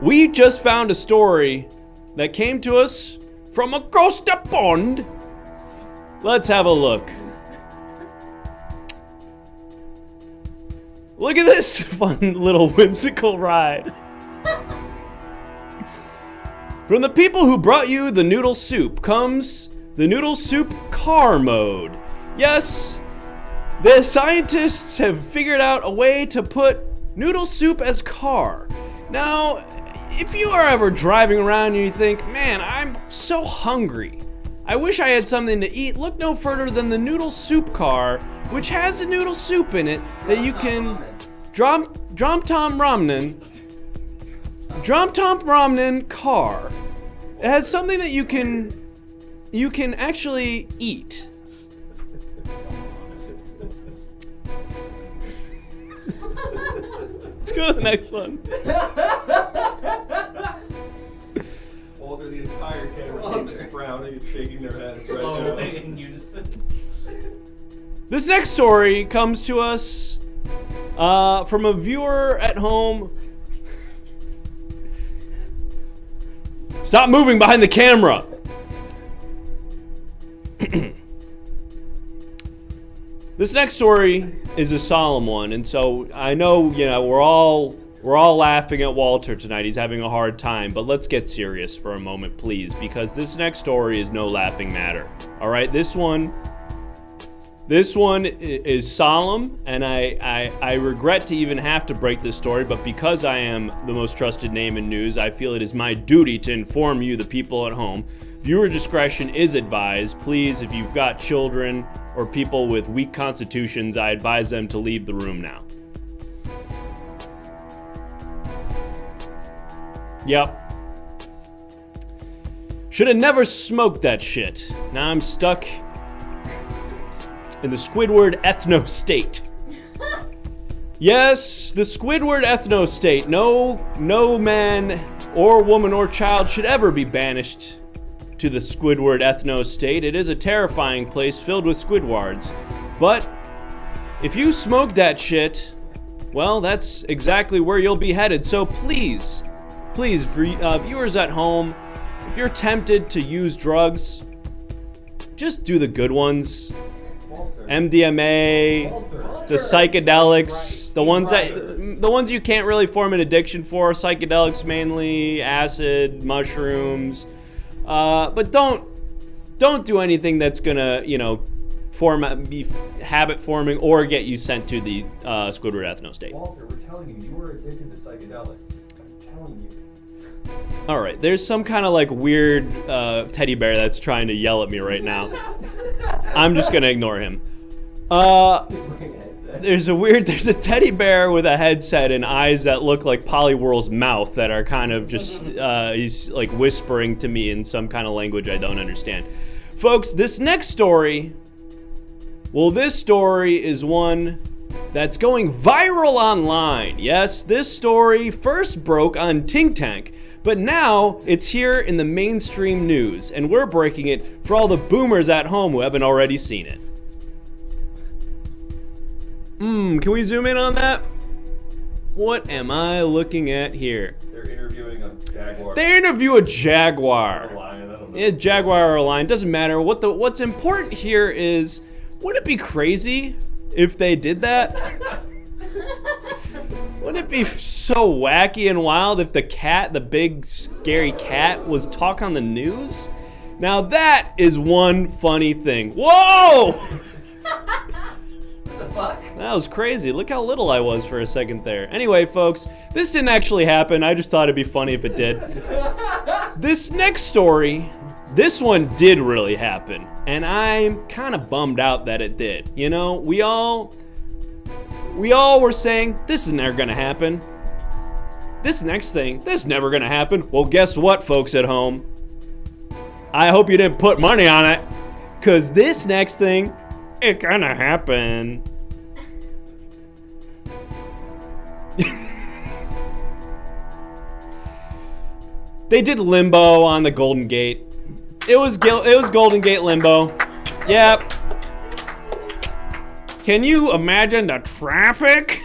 we just found a story that came to us from across the pond. Let's have a look. Look at this fun little whimsical ride. From the people who brought you the noodle soup comes the noodle soup car mode. Yes, the scientists have figured out a way to put noodle soup as car. Now, if you are ever driving around and you think, man, I'm so hungry, I wish I had something to eat, look no further than the noodle soup car, which has a noodle soup in it that you can Drum Tom Romnen car. It has something that you can actually eat. Let's go to the next one. Walter, the entire camera team is frowning and shaking their heads right now. in unison. This next story comes to us from a viewer at home. Stop moving behind the camera. This next story is a solemn one, and so I know, we're all laughing at Walter tonight. He's having a hard time, but let's get serious for a moment, please, because this next story is no laughing matter. All right, this one is solemn, and I regret to even have to break this story, but because I am the most trusted name in news, I feel it is my duty to inform you, the people at home. Viewer discretion is advised. Please, if you've got children or people with weak constitutions, I advise them to leave the room now. Yep. Should have never smoked that shit. Now I'm stuck in the Squidward ethno state. Yes, the Squidward ethno state. No man or woman or child should ever be banished to the Squidward ethno state. It is a terrifying place filled with Squidwards. But if you smoke that shit, well, that's exactly where you'll be headed. So please, for viewers at home, if you're tempted to use drugs, just do the good ones. MDMA, the psychedelics, the ones you can't really form an addiction for. Psychedelics mainly, acid, mushrooms, but don't do anything that's gonna be habit forming or get you sent to the Squidward ethno state. Walter, we're telling you were addicted to psychedelics. I'm telling you. All right, there's some kind of like weird teddy bear that's trying to yell at me right now. I'm just gonna ignore him. There's a teddy bear with a headset and eyes that look like Poliwhirl's mouth that are kind of just he's like whispering to me in some kind of language I don't understand. Folks, this next story, this story is one that's going viral online. Yes, this story first broke on Think Tank, but now it's here in the mainstream news, and we're breaking it for all the boomers at home who haven't already seen it. Can we zoom in on that? What am I looking at here? They're interviewing a jaguar. They interview a jaguar. Or a lion, I don't know. Yeah, jaguar or a lion, doesn't matter. What's important here is, wouldn't it be crazy if they did that? Wouldn't it be so wacky and wild if the big scary cat, was talk on the news? Now that is one funny thing. Whoa! What the fuck? That was crazy. Look how little I was for a second there. Anyway, folks, this didn't actually happen. I just thought it'd be funny if it did. This next story, this one did really happen, and I'm kind of bummed out that it did. We all were saying, this is never gonna happen. This next thing, this is never gonna happen. Well, guess what, folks at home? I hope you didn't put money on it, because this next thing, it's gonna happen. They did limbo on the Golden Gate. It was Golden Gate limbo. Yep. Can you imagine the traffic?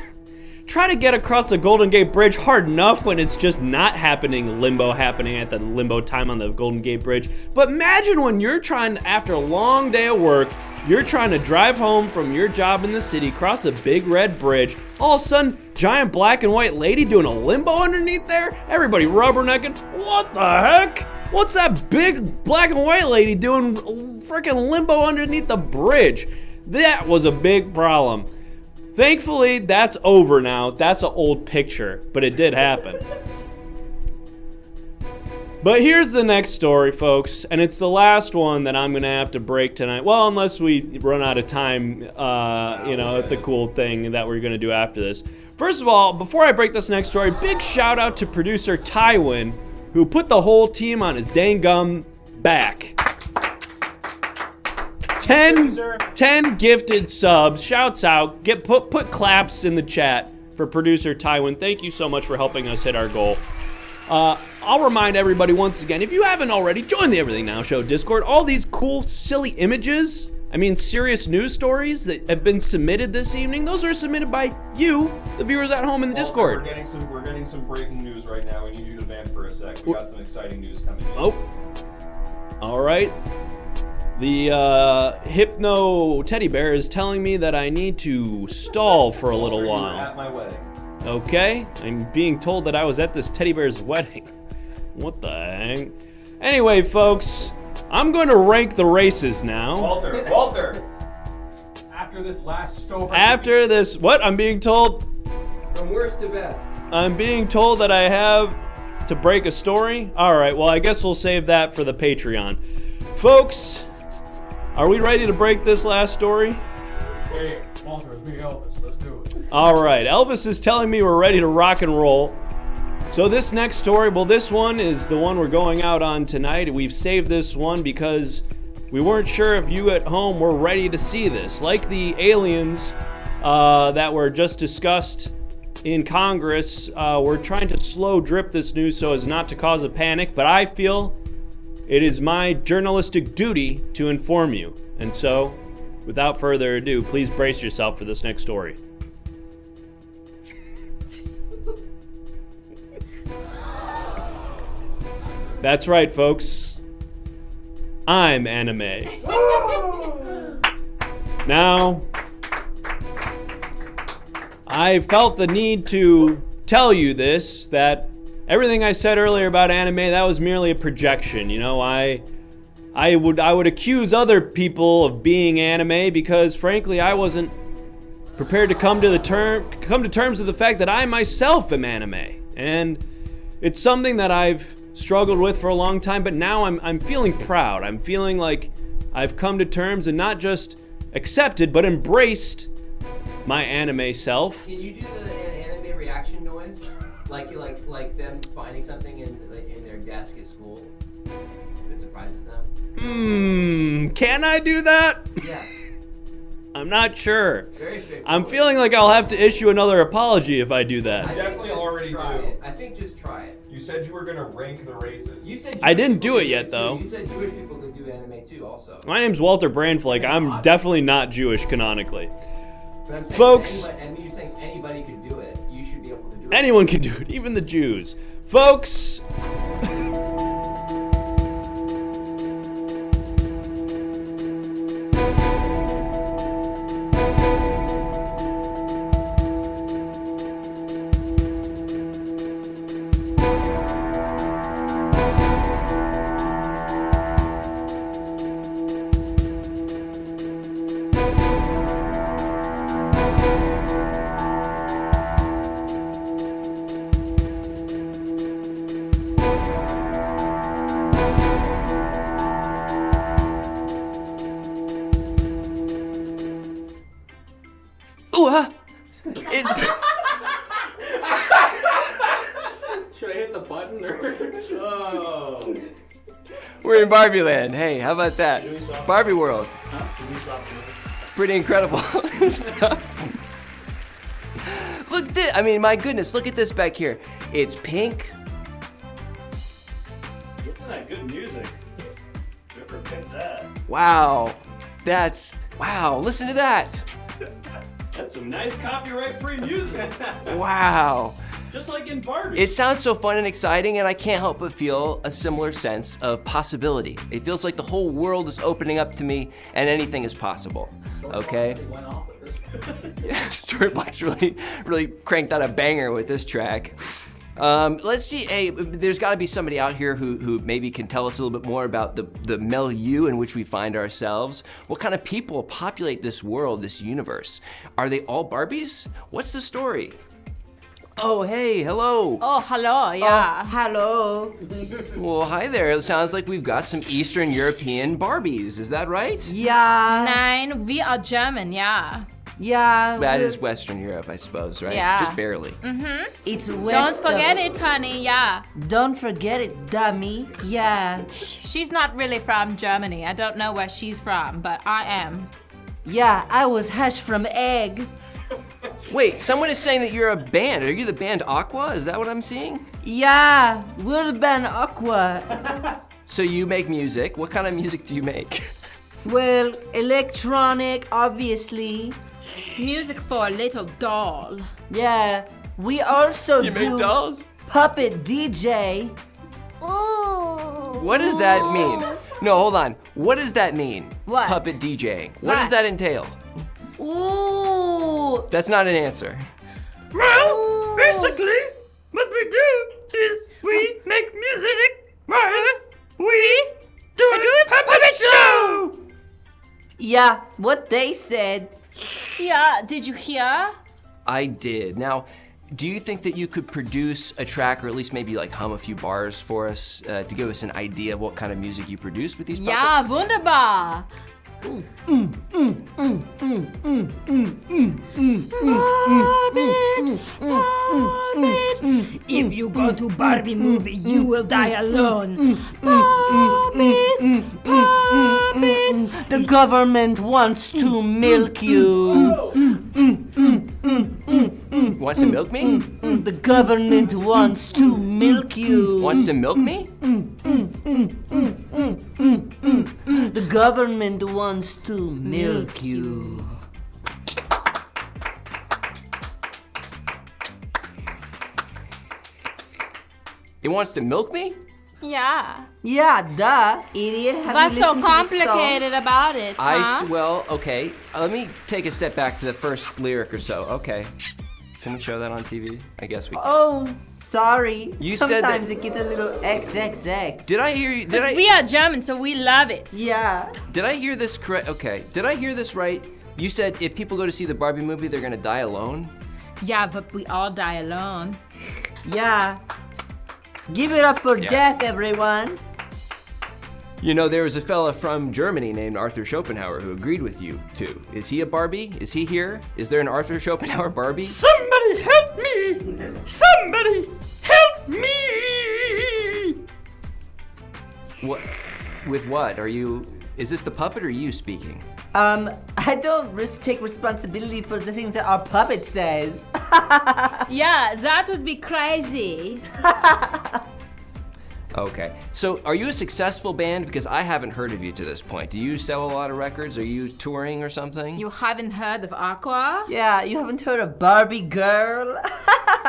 Try to get across the Golden Gate Bridge hard enough when it's just not happening at the limbo time on the Golden Gate Bridge. But imagine when you're trying, after a long day of work, you're trying to drive home from your job in the city, cross the big red bridge, all of a sudden, giant black and white lady doing a limbo underneath there, everybody rubbernecking. What the heck? What's that big black and white lady doing freaking limbo underneath the bridge? That was a big problem. Thankfully, that's over now. That's an old picture, but it did happen. But here's the next story, folks, and it's the last one that I'm going to have to break tonight. Well, unless we run out of time, at the cool thing that we're going to do after this. First of all, before I break this next story, big shout out to producer Tywin, who put the whole team on his dang gum back. 10 gifted subs. Shouts out. Put claps in the chat for producer Tywin. Thank you so much for helping us hit our goal. I'll remind everybody once again, if you haven't already, join the Everything Now Show Discord. All these cool, silly images, serious news stories that have been submitted this evening, those are submitted by you, the viewers at home in the Discord. We're getting some breaking news right now. We need you to vamp for a sec. We got some exciting news coming in. Oh. All right. The Hypno teddy bear is telling me that I need to stall for a little while. At my wedding. Okay. I'm being told that I was at this teddy bear's wedding. What the heck? Anyway, folks, I'm going to rank the races now. Walter. After this last story. After this, what? I'm being told. From worst to best. I'm being told that I have to break a story. All right. Well, I guess we'll save that for the Patreon. Folks, are we ready to break this last story? Hey, Walter, it's me, Elvis. Let's do it. All right. Elvis is telling me we're ready to rock and roll. So this next story, well, this one is the one we're going out on tonight. We've saved this one because we weren't sure if you at home were ready to see this. Like the aliens that were just discussed in Congress, we're trying to slow drip this news so as not to cause a panic, but I feel it is my journalistic duty to inform you. And so, without further ado, please brace yourself for this next story. That's right, folks. I'm anime. Now, I felt the need to tell you this, that everything I said earlier about anime, that was merely a projection. I would accuse other people of being anime because, frankly, I wasn't prepared to come to terms with the fact that I myself am anime. And it's something that I've struggled with for a long time, but now I'm feeling proud. I'm feeling like I've come to terms and not just accepted, but embraced my anime self. Can you do an anime reaction noise? Like them finding something in their desk at school that surprises them? Can I do that? Yeah. I'm not sure. Very straightforward. I'm feeling like I'll have to issue another apology if I do that. Definitely already do. I think just try it. You said you were going to rank the races. You said I didn't do it yet, though. You said Jewish people could do anime too, also. My name's Walter Brandflake. I'm definitely not Jewish canonically. But I'm saying Folks, you're saying anybody could do it. You should be able to do it. anyone can do it, even the Jews. Folks, Should I hit the button or? Oh. We're in Barbie Land. Hey, how about that? Barbie World. Pretty incredible stuff. Look at this. I mean, my goodness, look at this back here. It's pink. Isn't that good music? Whoever picked that. Wow. Wow, listen to that. That's some nice copyright-free music. Wow. Just like in Barbie. It sounds so fun and exciting, and I can't help but feel a similar sense of possibility. It feels like the whole world is opening up to me, and anything is possible. Okay? Went off with this. Yeah, Storyblock's really cranked out a banger with this track. Let's see. Hey, there's got to be somebody out here who maybe can tell us a little bit more about the milieu in which we find ourselves. What kind of people populate this world, this universe? Are they all Barbies? What's the story? Oh, hey, hello. Oh, hello, yeah. Oh, hello. Well, hi there. It sounds like we've got some Eastern European Barbies. Is that right? Yeah. Nein, we are German, yeah. Yeah. That is Western Europe, I suppose, right? Yeah. Just barely. Mm-hmm. It's Don't west forget of- it, honey. Yeah. Don't forget it, dummy. Yeah. She's not really from Germany. I don't know where she's from, but I am. Yeah, I was hatched from egg. Wait, someone is saying that you're a band. Are you the band Aqua? Is that what I'm seeing? Yeah, we're the band Aqua. So you make music. What kind of music do you make? Well, electronic, obviously. Music for a little doll. Yeah, we also You do make dolls? puppet DJ. What does that mean? No, hold on. What does that mean? What? Puppet DJing. What does What? that entail? Ooh. That's not an answer. Well, basically, what we do is we make music while we do a puppet show. Yeah, what they said. Yeah, did you hear? I did. Now, do you think that you could produce a track or at least maybe like hum a few bars for us to give us an idea of what kind of music you produce with these puppets? Ja, wunderbar. If you go to Barbie movie, you will die alone. The government wants to milk you. Wants to milk me? The government wants to milk you. Wants to milk me? The government wants to milk you. It wants to milk me? Yeah. Yeah, duh, idiot. Have What's you so listened to the song? complicated about it, huh? Well, okay. Let me take a step back to the first lyric or so. Okay. Can we show that on TV? I guess we can. Oh, sorry. You said that- Sometimes it gets a little XXX. Did I hear you? We are German, so we love it. Yeah. Did I hear this correct? Okay. Did I hear this right? You said if people go to see the Barbie movie, they're gonna die alone? Yeah, but we all die alone. Yeah. Give it up for Yeah. death, everyone. You know, there was a fella from Germany named Arthur Schopenhauer who agreed with you, too. Is he a Barbie? Is he here? Is there an Arthur Schopenhauer Barbie? Somebody help me! Somebody help me! What? With what? Is this the puppet or you speaking? I don't take responsibility for the things that our puppet says. Yeah, that would be crazy. Okay. So, are you a successful band? Because I haven't heard of you to this point. Do you sell a lot of records? Are you touring or something? You haven't heard of Aqua? Yeah, you haven't heard of Barbie Girl?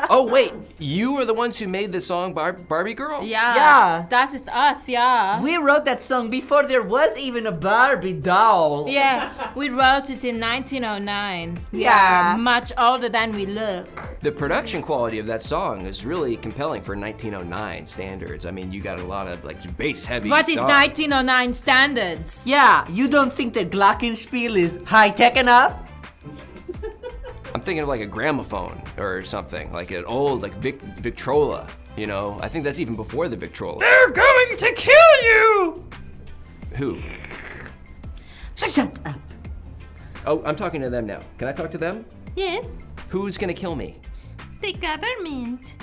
Oh, wait. You are the ones who made the song Barbie Girl? Yeah. That is us, yeah. We wrote that song before there was even a Barbie doll. Yeah, we wrote it in 1909. We Yeah. are much older than we look. The production quality of that song is really compelling for 1909 standards. I mean, you got a lot of like bass heavy What is stuff. 1909 standards? Yeah, you don't think that Glockenspiel is high-tech enough? I'm thinking of like a gramophone or something, like an old like Victrola. You know, I think that's even before the Victrola. They're going to kill you! Who? Shut up. Oh, I'm talking to them now. Can I talk to them? Yes. Who's gonna kill me? The government.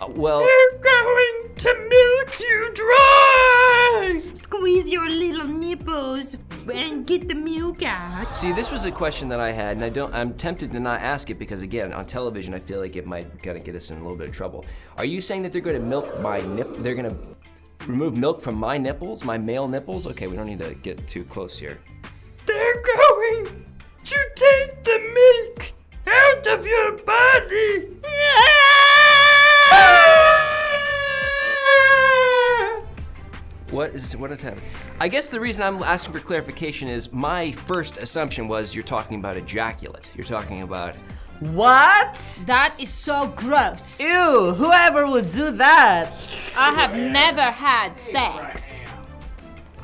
Well, They're going to milk you dry! Squeeze your little nipples and get the milk out. see, this was a question that I had, and I'm tempted to not ask it because, again, on television, I feel like it might kind of get us in a little bit of trouble. Are you saying that they're going to milk my They're going to remove milk from my nipples, my male nipples? Okay, we don't need to get too close here. They're going to take the milk out of your body! What is happening? I guess the reason I'm asking for clarification is my first assumption was you're talking about ejaculate. You're talking about... What? That is so gross. Ew, whoever would do that? I have never had sex.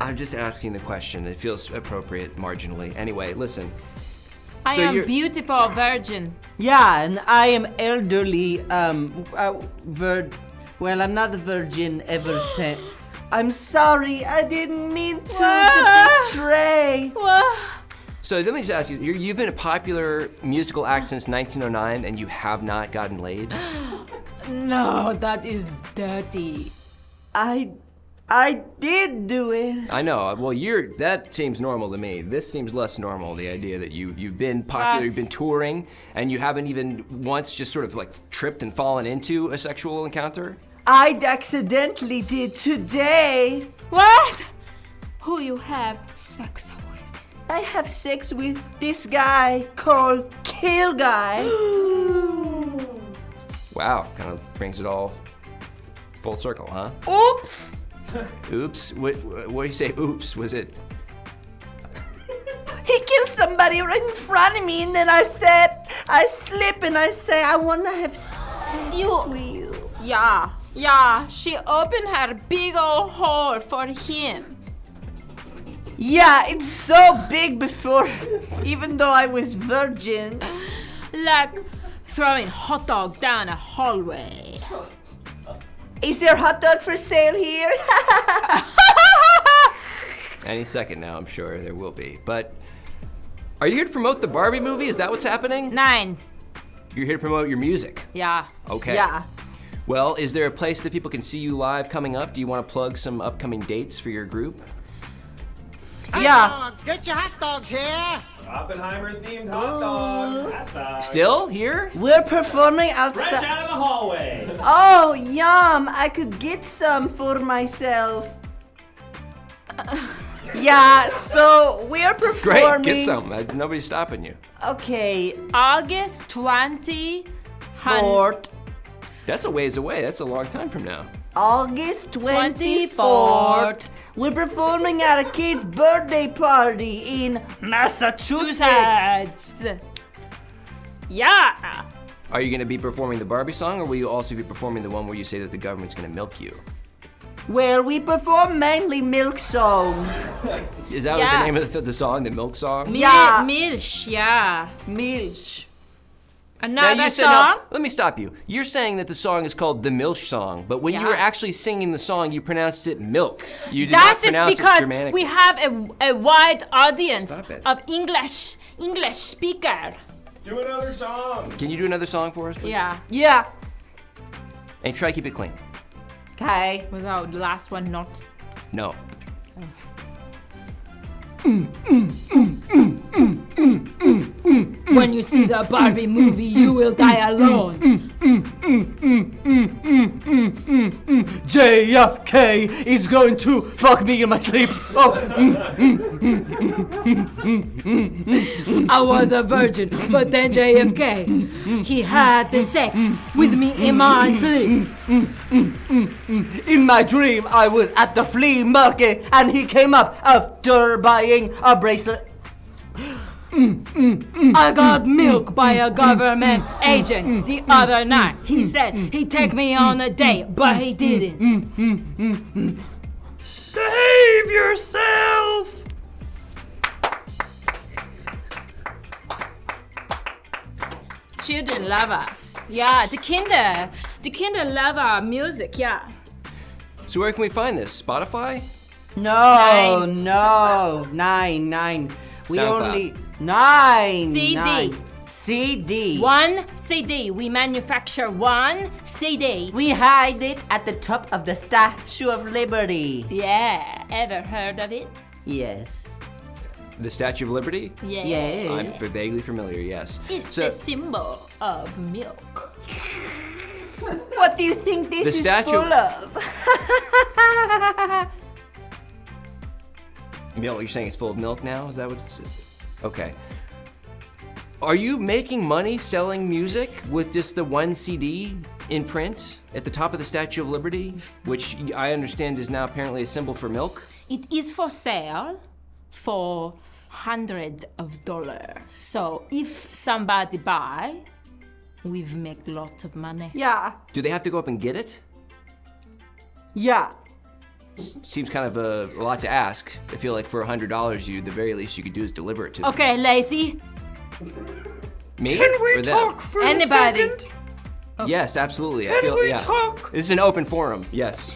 I'm just asking the question. It feels appropriate marginally. Anyway, listen. I So am you're- beautiful virgin. Yeah, and I am elderly, well, I'm not a virgin ever since. I'm sorry, I didn't mean to betray. So let me just ask you, you've been a popular musical act since 1909 and you have not gotten laid? No, that is dirty. I did do it. I know. Well, that seems normal to me. This seems less normal, the idea that you've been popular, you've been touring, and you haven't even once just sort of like tripped and fallen into a sexual encounter? I accidentally did today. What? Who you have sex with? I have sex with this guy called Kill Guy. Wow, kind of brings it all full circle, huh? Oops! Oops? What do you say, oops? Was it? He killed somebody right in front of me, and then I slip and I say, I want to have sex with you. Yeah, she opened her big old hole for him. Yeah, it's so big before, even though I was virgin. Like throwing hot dog down a hallway. Is there hot dog for sale here? Any second now, I'm sure there will be. But are you here to promote the Barbie movie? Is that what's happening? 9. You're here to promote your music? Yeah. Okay. Yeah. Well, is there a place that people can see you live coming up? Do you want to plug some upcoming dates for your group? Hot dogs, get your hot dogs here. Oppenheimer-themed hot dog. Still here? We're performing outside. Fresh out of the hallway. Oh, yum! I could get some for myself. Yeah, so we're performing. Great, get some. Nobody's stopping you. Okay. August 24th. That's a ways away. That's a long time from now. August 24th. We're performing at a kid's birthday party in Massachusetts. Yeah. Are you going to be performing the Barbie song, or will you also be performing the one where you say that the government's going to milk you? Well, we perform mainly Milk Song. Is that what the name of the song, the Milk Song? Yeah. Milch, yeah. Milch. Another song? Now, let me stop you. You're saying that the song is called the Milch Song, but when you were actually singing the song, you pronounced it milk. You did not pronounce it because Germanically. we have a wide audience of English speaker. Do another song. Can you do another song for us, please? Yeah. Yeah. And try to keep it clean. Okay. Was our last one not? No. When you see the Barbie movie, you will die alone. JFK is going to fuck me in my sleep. I was a virgin, but then JFK, he had the sex with me in my sleep. In my dream, I was at the flea market and he came up after buying a bracelet. I got milk by a government agent the other night. He said he'd take me on a date, but he didn't. Save yourself! Children love us. Yeah, the kinder love our music, yeah. So where can we find this? Spotify? No, 9. We SoundCloud. only 9. CD. 9. CD. One CD. We manufacture one CD. We hide it at the top of the Statue of Liberty. Yeah, ever heard of it? Yes. The Statue of Liberty? Yes. I'm vaguely familiar, yes. It's the symbol of milk. What do you think this is full of? Milk, you're saying it's full of milk now? Is that what it's... Okay. Are you making money selling music with just the one CD in print at the top of the Statue of Liberty, which I understand is now apparently a symbol for milk? It is for sale for hundreds of dollars. So if somebody buy, we've make lots of money. Yeah. Do they have to go up and get it? Yeah. Seems kind of a lot to ask. I feel like for $100, the very least you could do is deliver it to them. Okay, Lacey. Me? Can we or them? talk for anybody? A second? Yes, absolutely. Can we talk? This is an open forum. Yes.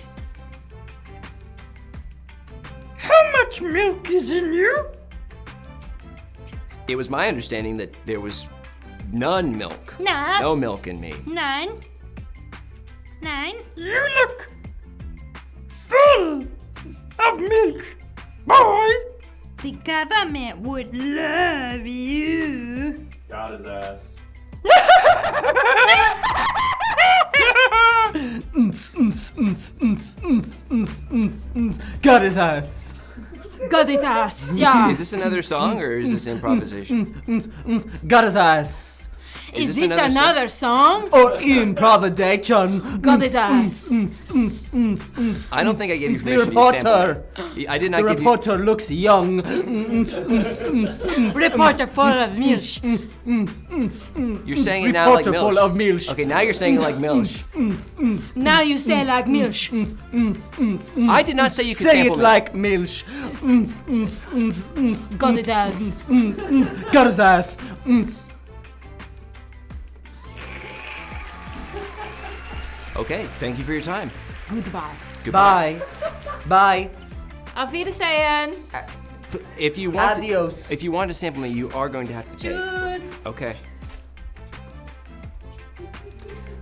How much milk is in you? it was my understanding that there was none milk. Nah. No milk in me. Nine. You look full of milk, boy. The government would love you. Got his ass. Got his ass. Got his ass, yeah. Is this another song or is this improvisation? Got his ass. Is this another song? Or improvisation? Got his ass. I don't think I gave you The permission to reporter. sample. I did not The give reporter looks young. Reporter full of milk. You're saying it now like Reporter full of milk. milk. Okay, now you're saying it like milk. Now you say like milk. I did not say you could Say sample it milk. like milk. Got his ass. Got his ass. Okay, thank you for your time. Goodbye. Bye. Bye. Auf Wiedersehen. If you want Adios. if you want to sample me, you are going to have to pay. Tschüss. Okay.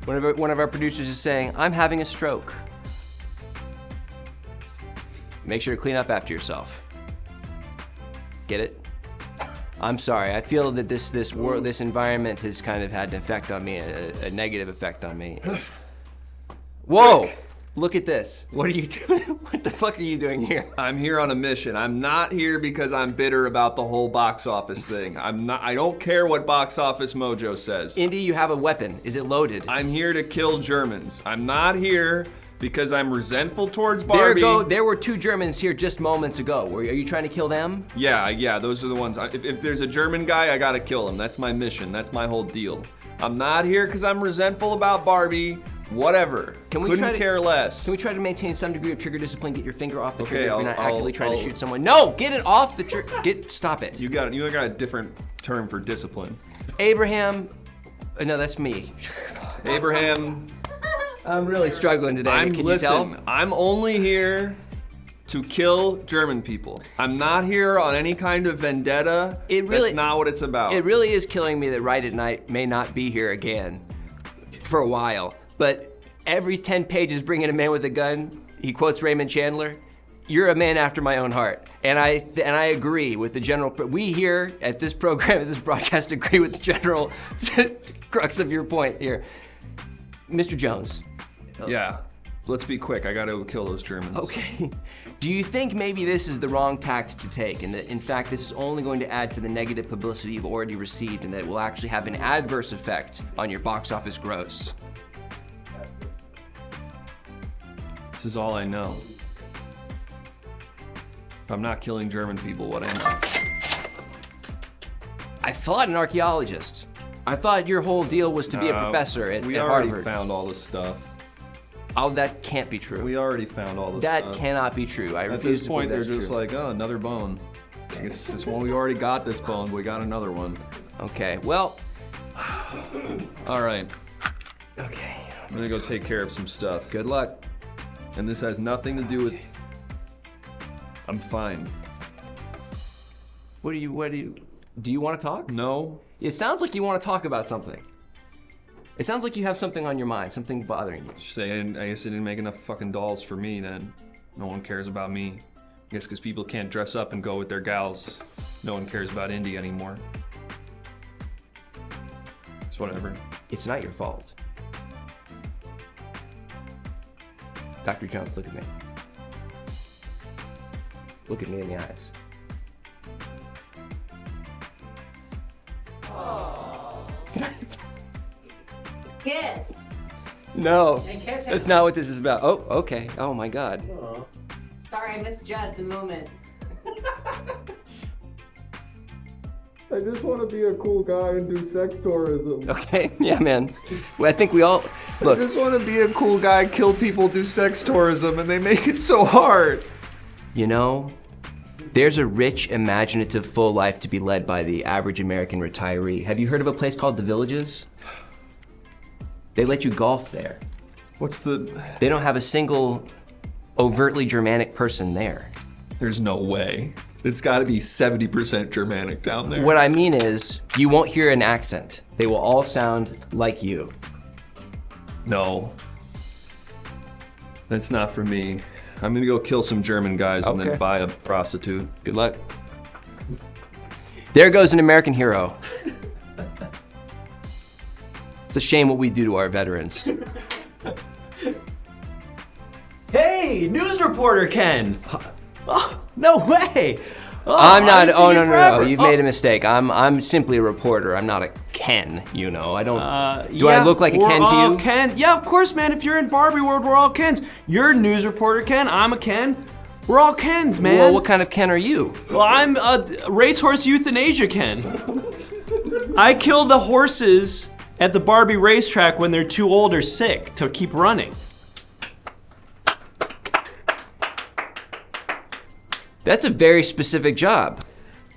One of our producers is saying, I'm having a stroke. Make sure to clean up after yourself. Get it? I'm sorry. I feel that this environment has kind of had an effect on me, a negative effect on me. Whoa! Look at this. What are you doing? What the fuck are you doing here? I'm here on a mission. I'm not here because I'm bitter about the whole box office thing. I don't care what Box Office Mojo says. Indy, you have a weapon. Is it loaded? I'm here to kill Germans. I'm not here because I'm resentful towards Barbie. There were 2 Germans here just moments ago. Are you trying to kill them? Yeah, those are the ones. If there's a German guy, I gotta kill him. That's my mission. That's my whole deal. I'm not here because I'm resentful about Barbie. Whatever. Couldn't care less. Can we try to maintain some degree of trigger discipline? Get your finger off the trigger if Okay, you're not I'll- actively trying to I'll- shoot someone. No, get it off the trigger. Stop it. You got a different term for discipline. Abraham. No, that's me. Abraham. I'm really struggling today. Can you tell? I'm only here to kill German people. I'm not here on any kind of vendetta. That's not what it's about. It really is killing me that Right at Night may not be here again for a while. But every 10 pages bringing a man with a gun, he quotes Raymond Chandler. You're a man after my own heart. And I agree with the general, we here at this program, at this broadcast, agree with the general crux of your point here. Mr. Jones. Yeah. Let's be quick. I gotta go kill those Germans. Okay. Do you think maybe this is the wrong tact to take, and that in fact this is only going to add to the negative publicity you've already received, and that it will actually have an adverse effect on your box office gross? This is all I know. If I'm not killing German people, what am I? I thought an archaeologist. I thought your whole deal was to be a professor at We Harvard. already found all this stuff. Oh, that can't be true. We already found all this stuff. That cannot be true. I At refuse this to believe point, they're that's just true. like, oh, another bone. I guess it's one we already got this bone, but we got another one. Okay, well. All right. Okay. I'm gonna go take care of some stuff. Good luck. And this has nothing to do with. I'm fine. Do you want to talk? No. It sounds like you want to talk about something. It sounds like you have something on your mind, something bothering you. Just say, I guess they didn't make enough fucking dolls for me then. No one cares about me. I guess because people can't dress up and go with their gals. No one cares about Indy anymore. It's whatever. It's not your fault. Dr. Jones, look at me. Look at me in the eyes. It's not your fault. Kiss. No, And kiss him. that's not what this is about. Oh, okay. Oh my God. Sorry, I misjudged the moment. I just want to be a cool guy and do sex tourism. Okay, yeah, man. Well, I think we all look. I just want to be a cool guy, kill people, do sex tourism, and they make it so hard. You know, there's a rich, imaginative, full life to be led by the average American retiree. Have you heard of a place called The Villages? They let you golf there. What's the... They don't have a single overtly Germanic person there. There's no way. It's got to be 70% Germanic down there. What I mean is, you won't hear an accent. They will all sound like you. No. That's not for me. I'm gonna go kill some German guys and then buy a prostitute. Good luck. There goes an American hero. It's a shame what we do to our veterans. Hey, news reporter Ken. Oh, no way. Oh, I'm not. I haven't seen Oh you no, no, forever. no! You've made a mistake. I'm simply a reporter. I'm not a Ken. You know. I don't. Do I Yeah, look like a we're Ken to all you? Ken. Yeah, of course, man. If you're in Barbie world, we're all Kens. You're a news reporter Ken. I'm a Ken. We're all Kens, man. Well, what kind of Ken are you? Well, I'm a racehorse euthanasia Ken. I kill the horses at the Barbie racetrack when they're too old or sick to keep running. That's a very specific job.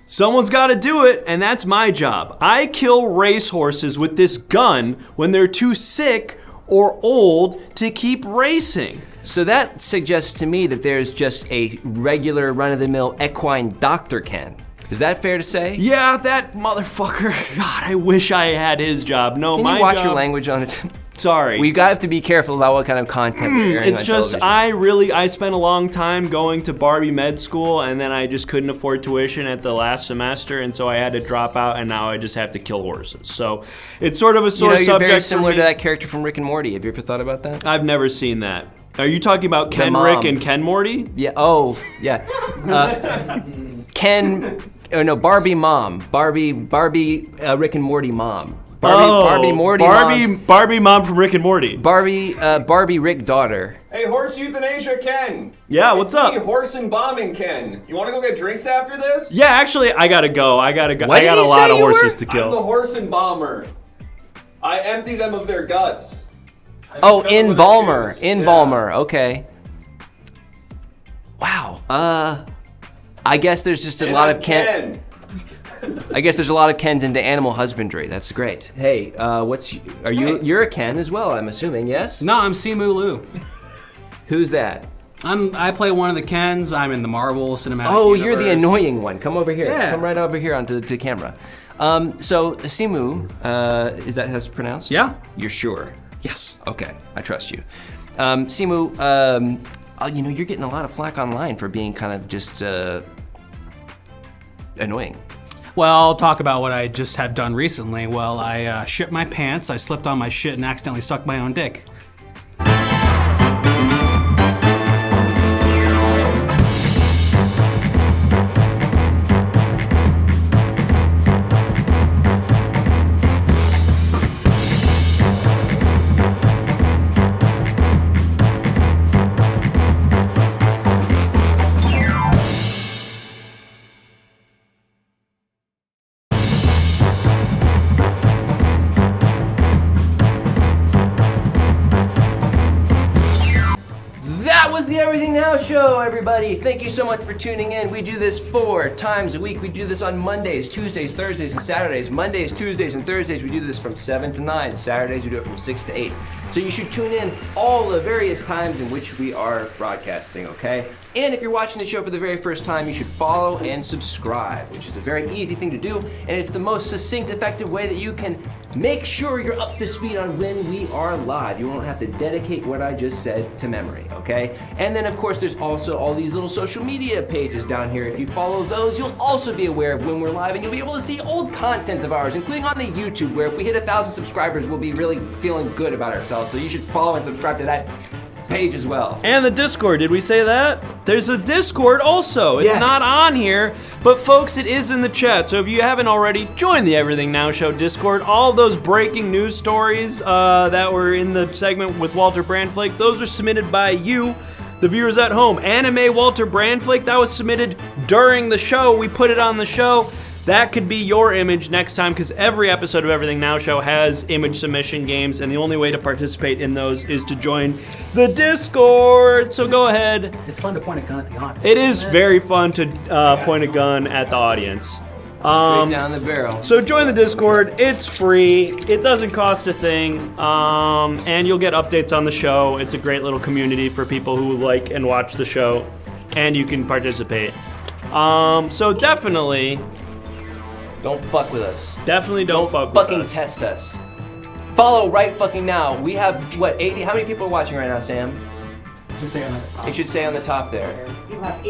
Someone's got to do it, and that's my job. I kill racehorses with this gun when they're too sick or old to keep racing. So that suggests to me that there's just a regular run-of-the-mill equine Dr. Ken. Is that fair to say? Yeah, that motherfucker. God, I wish I had his job. No, Can my you watch job. your language on it? Sorry. We have to be careful about what kind of content we're airing It's on just, television. I spent a long time going to Barbie med school, and then I just couldn't afford tuition at the last semester, and so I had to drop out, and now I just have to kill horses. So it's sort of a sore you're subject very for similar me. to that character from Rick and Morty. Have you ever thought about that? I've never seen that. Are you talking about The Ken mom. Rick and Ken Morty? Yeah. Oh, yeah. Ken. Oh no, Barbie mom. Barbie. Rick and Morty mom. Barbie Morty mom. Barbie mom from Rick and Morty. Barbie Rick daughter. Hey, horse euthanasia Ken. Yeah, what's up? Me, horse and bombing Ken. You want to go get drinks after this? Yeah, actually, I gotta go. I got What a did you lot say of you horses were? to kill. I'm the horse and bomber. I empty them of their guts. Oh, in Balmer. In Balmer. Okay. Wow. I guess there's just a lot of Ken. I guess there's a lot of Kens into animal husbandry. That's great. Hey, you're a Ken as well, I'm assuming, yes? No, I'm Simu Liu. Who's that? I play one of the Kens. I'm in the Marvel Cinematic Oh, Universe. you're the annoying one. Come over here. Yeah. Come right over here onto the camera. So Simu, is that how it's pronounced? Yeah. You're sure? Yes. Okay, I trust you. Simu, you're getting a lot of flack online for being kind of just annoying. Well, I'll talk about what I just have done recently. Well, I shit my pants, I slipped on my shit and accidentally sucked my own dick. That was the Everything Now Show, everybody. Thank you so much for tuning in. We do this 4 times a week. We do this on Mondays, Tuesdays, Thursdays, and Saturdays. Mondays, Tuesdays, and Thursdays, we do this from 7 to 9. Saturdays, we do it from 6 to 8. So you should tune in all the various times in which we are broadcasting, okay? And if you're watching the show for the very first time, you should follow and subscribe, which is a very easy thing to do, and it's the most succinct, effective way that you can make sure you're up to speed on when we are live. You won't have to dedicate what I just said to memory, okay? And then, of course, there's also all these little social media pages down here. If you follow those, you'll also be aware of when we're live, and you'll be able to see old content of ours, including on the YouTube, where if we hit 1,000 subscribers, we'll be really feeling good about ourselves. So you should follow and subscribe to that page as well. And the Discord, did we say that? There's a Discord also. It's Yes. not on here, but folks, it is in the chat. So if you haven't already, join the Everything Now Show Discord. All of those breaking news stories that were in the segment with Walter Brandflake, those are submitted by you, the viewers at home. Anime Walter Brandflake, that was submitted during the show. We put it on the show. That could be your image next time, because every episode of Everything Now Show has image submission games, and the only way to participate in those is to join the Discord. So go ahead. It's fun to point a gun at the audience. It is very fun to point a gun at the audience. Straight down the barrel. So join the Discord. It's free. It doesn't cost a thing. And you'll get updates on the show. It's a great little community for people who like and watch the show. and you can participate. So definitely don't fuck with us. Definitely don't fuck with us. Fucking test us. Follow right fucking now. We have, what, 80? How many people are watching right now, Sam? It should say on the top there. You have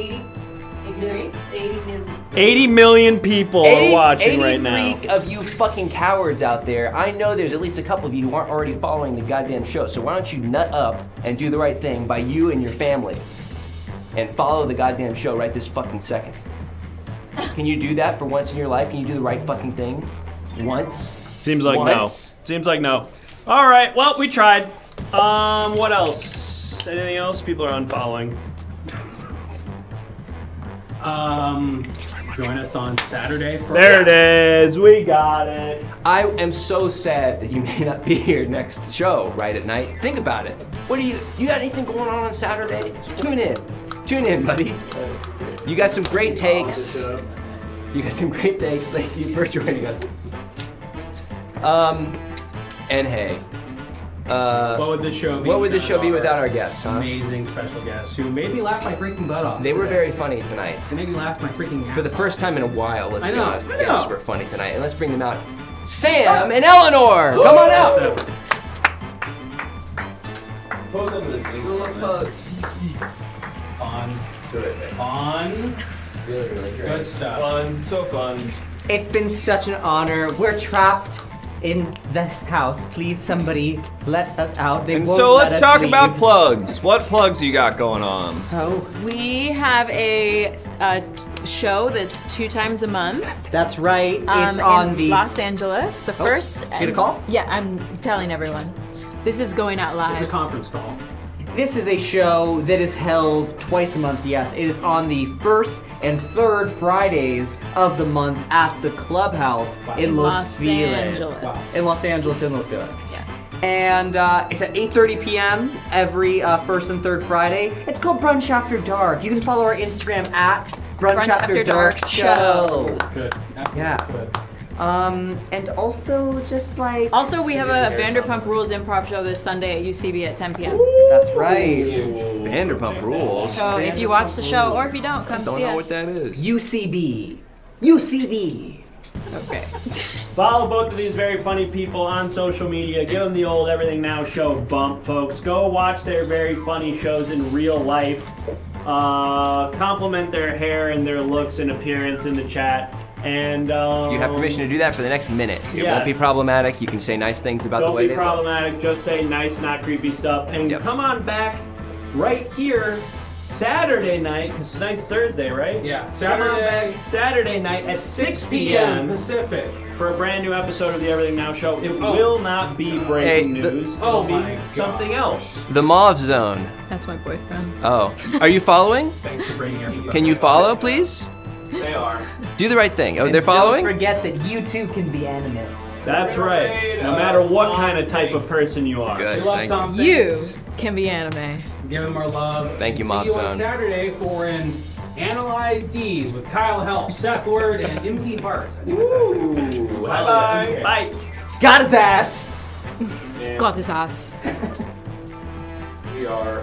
80 million people are watching right now. 83 of you fucking cowards out there. I know there's at least a couple of you who aren't already following the goddamn show. So why don't you nut up and do the right thing by you and your family and follow the goddamn show right this fucking second. Can you do that for once in your life? Can you do the right fucking thing once? Seems like no. Seems like no. All right. Well, we tried. What else? Anything else? People are unfollowing. Join us on Saturday. There it is. We got it. I am so sad that you may not be here next show right at night. Think about it. What do you got anything going on Saturday? Tune in. Tune in, buddy. You got some great takes. Thank you for joining us. And hey. What would this show be? What would this show be without our guests, huh? Amazing special guests who made me laugh my freaking butt off. They were very funny tonight. They made me laugh my freaking ass For the first time in a while, let's be honest, the I know. guests were funny tonight. And let's bring them out. Sam and Eleanor! Come on out! Fun. Good. Fun. Really great. Good stuff. Fun. So fun. It's been such an honor. We're trapped in this house. Please, somebody let us out. They And won't so let let's us talk leave. about plugs. What plugs you got going on? Oh. We have a show that's 2 times a month. That's right. It's on in the Los Angeles. The first. Get a call? Yeah, I'm telling everyone. This is going out live. It's a conference call. This is a show that is held twice a month, yes. It is on the first and third Fridays of the month at the Clubhouse in Los Feliz. In Los Angeles, Yeah. And it's at 8:30 p.m. every first and third Friday. It's called Brunch After Dark. You can follow our Instagram at Brunch After Dark Show. Good. Yes. And also just like... Also, we have a Vanderpump Rules improv show this Sunday at UCB at 10 p.m. That's right. Vanderpump Rules. So if you watch the show, or if you don't, come see us. Don't know what that is. UCB. UCB. Okay. Follow both of these very funny people on social media. Give them the old Everything Now show bump, folks. Go watch their very funny shows in real life. Compliment their hair and their looks and appearance in the chat. And You have permission to do that for the next minute. It won't be Yes. problematic. You can say nice things about the way Don't be they look. problematic. Just say nice, not creepy stuff. And come on back right here Saturday night, because tonight's Thursday, right? Yeah. Come on back Saturday night at 6 p.m. Pacific. for a brand new episode of the Everything Now show. It will not be breaking news. It'll be something else. The Mauve Zone. That's my boyfriend. Oh. Are you following? Thanks for bringing everybody. Can you follow, please? They are. Do the right thing. Oh, And they're following? Don't forget that you too can be animate. That's right. No matter what kind of type of person you are. Good. We love Thank Tom You Hanks. can be anime. Give him our love. Thank you, See Mob you Zone. on Saturday for an Analyze D's with Kyle Help, Seth Word, and MP Hart. I think Ooh. Bye-bye. Bye. Got his ass. Got his ass. We are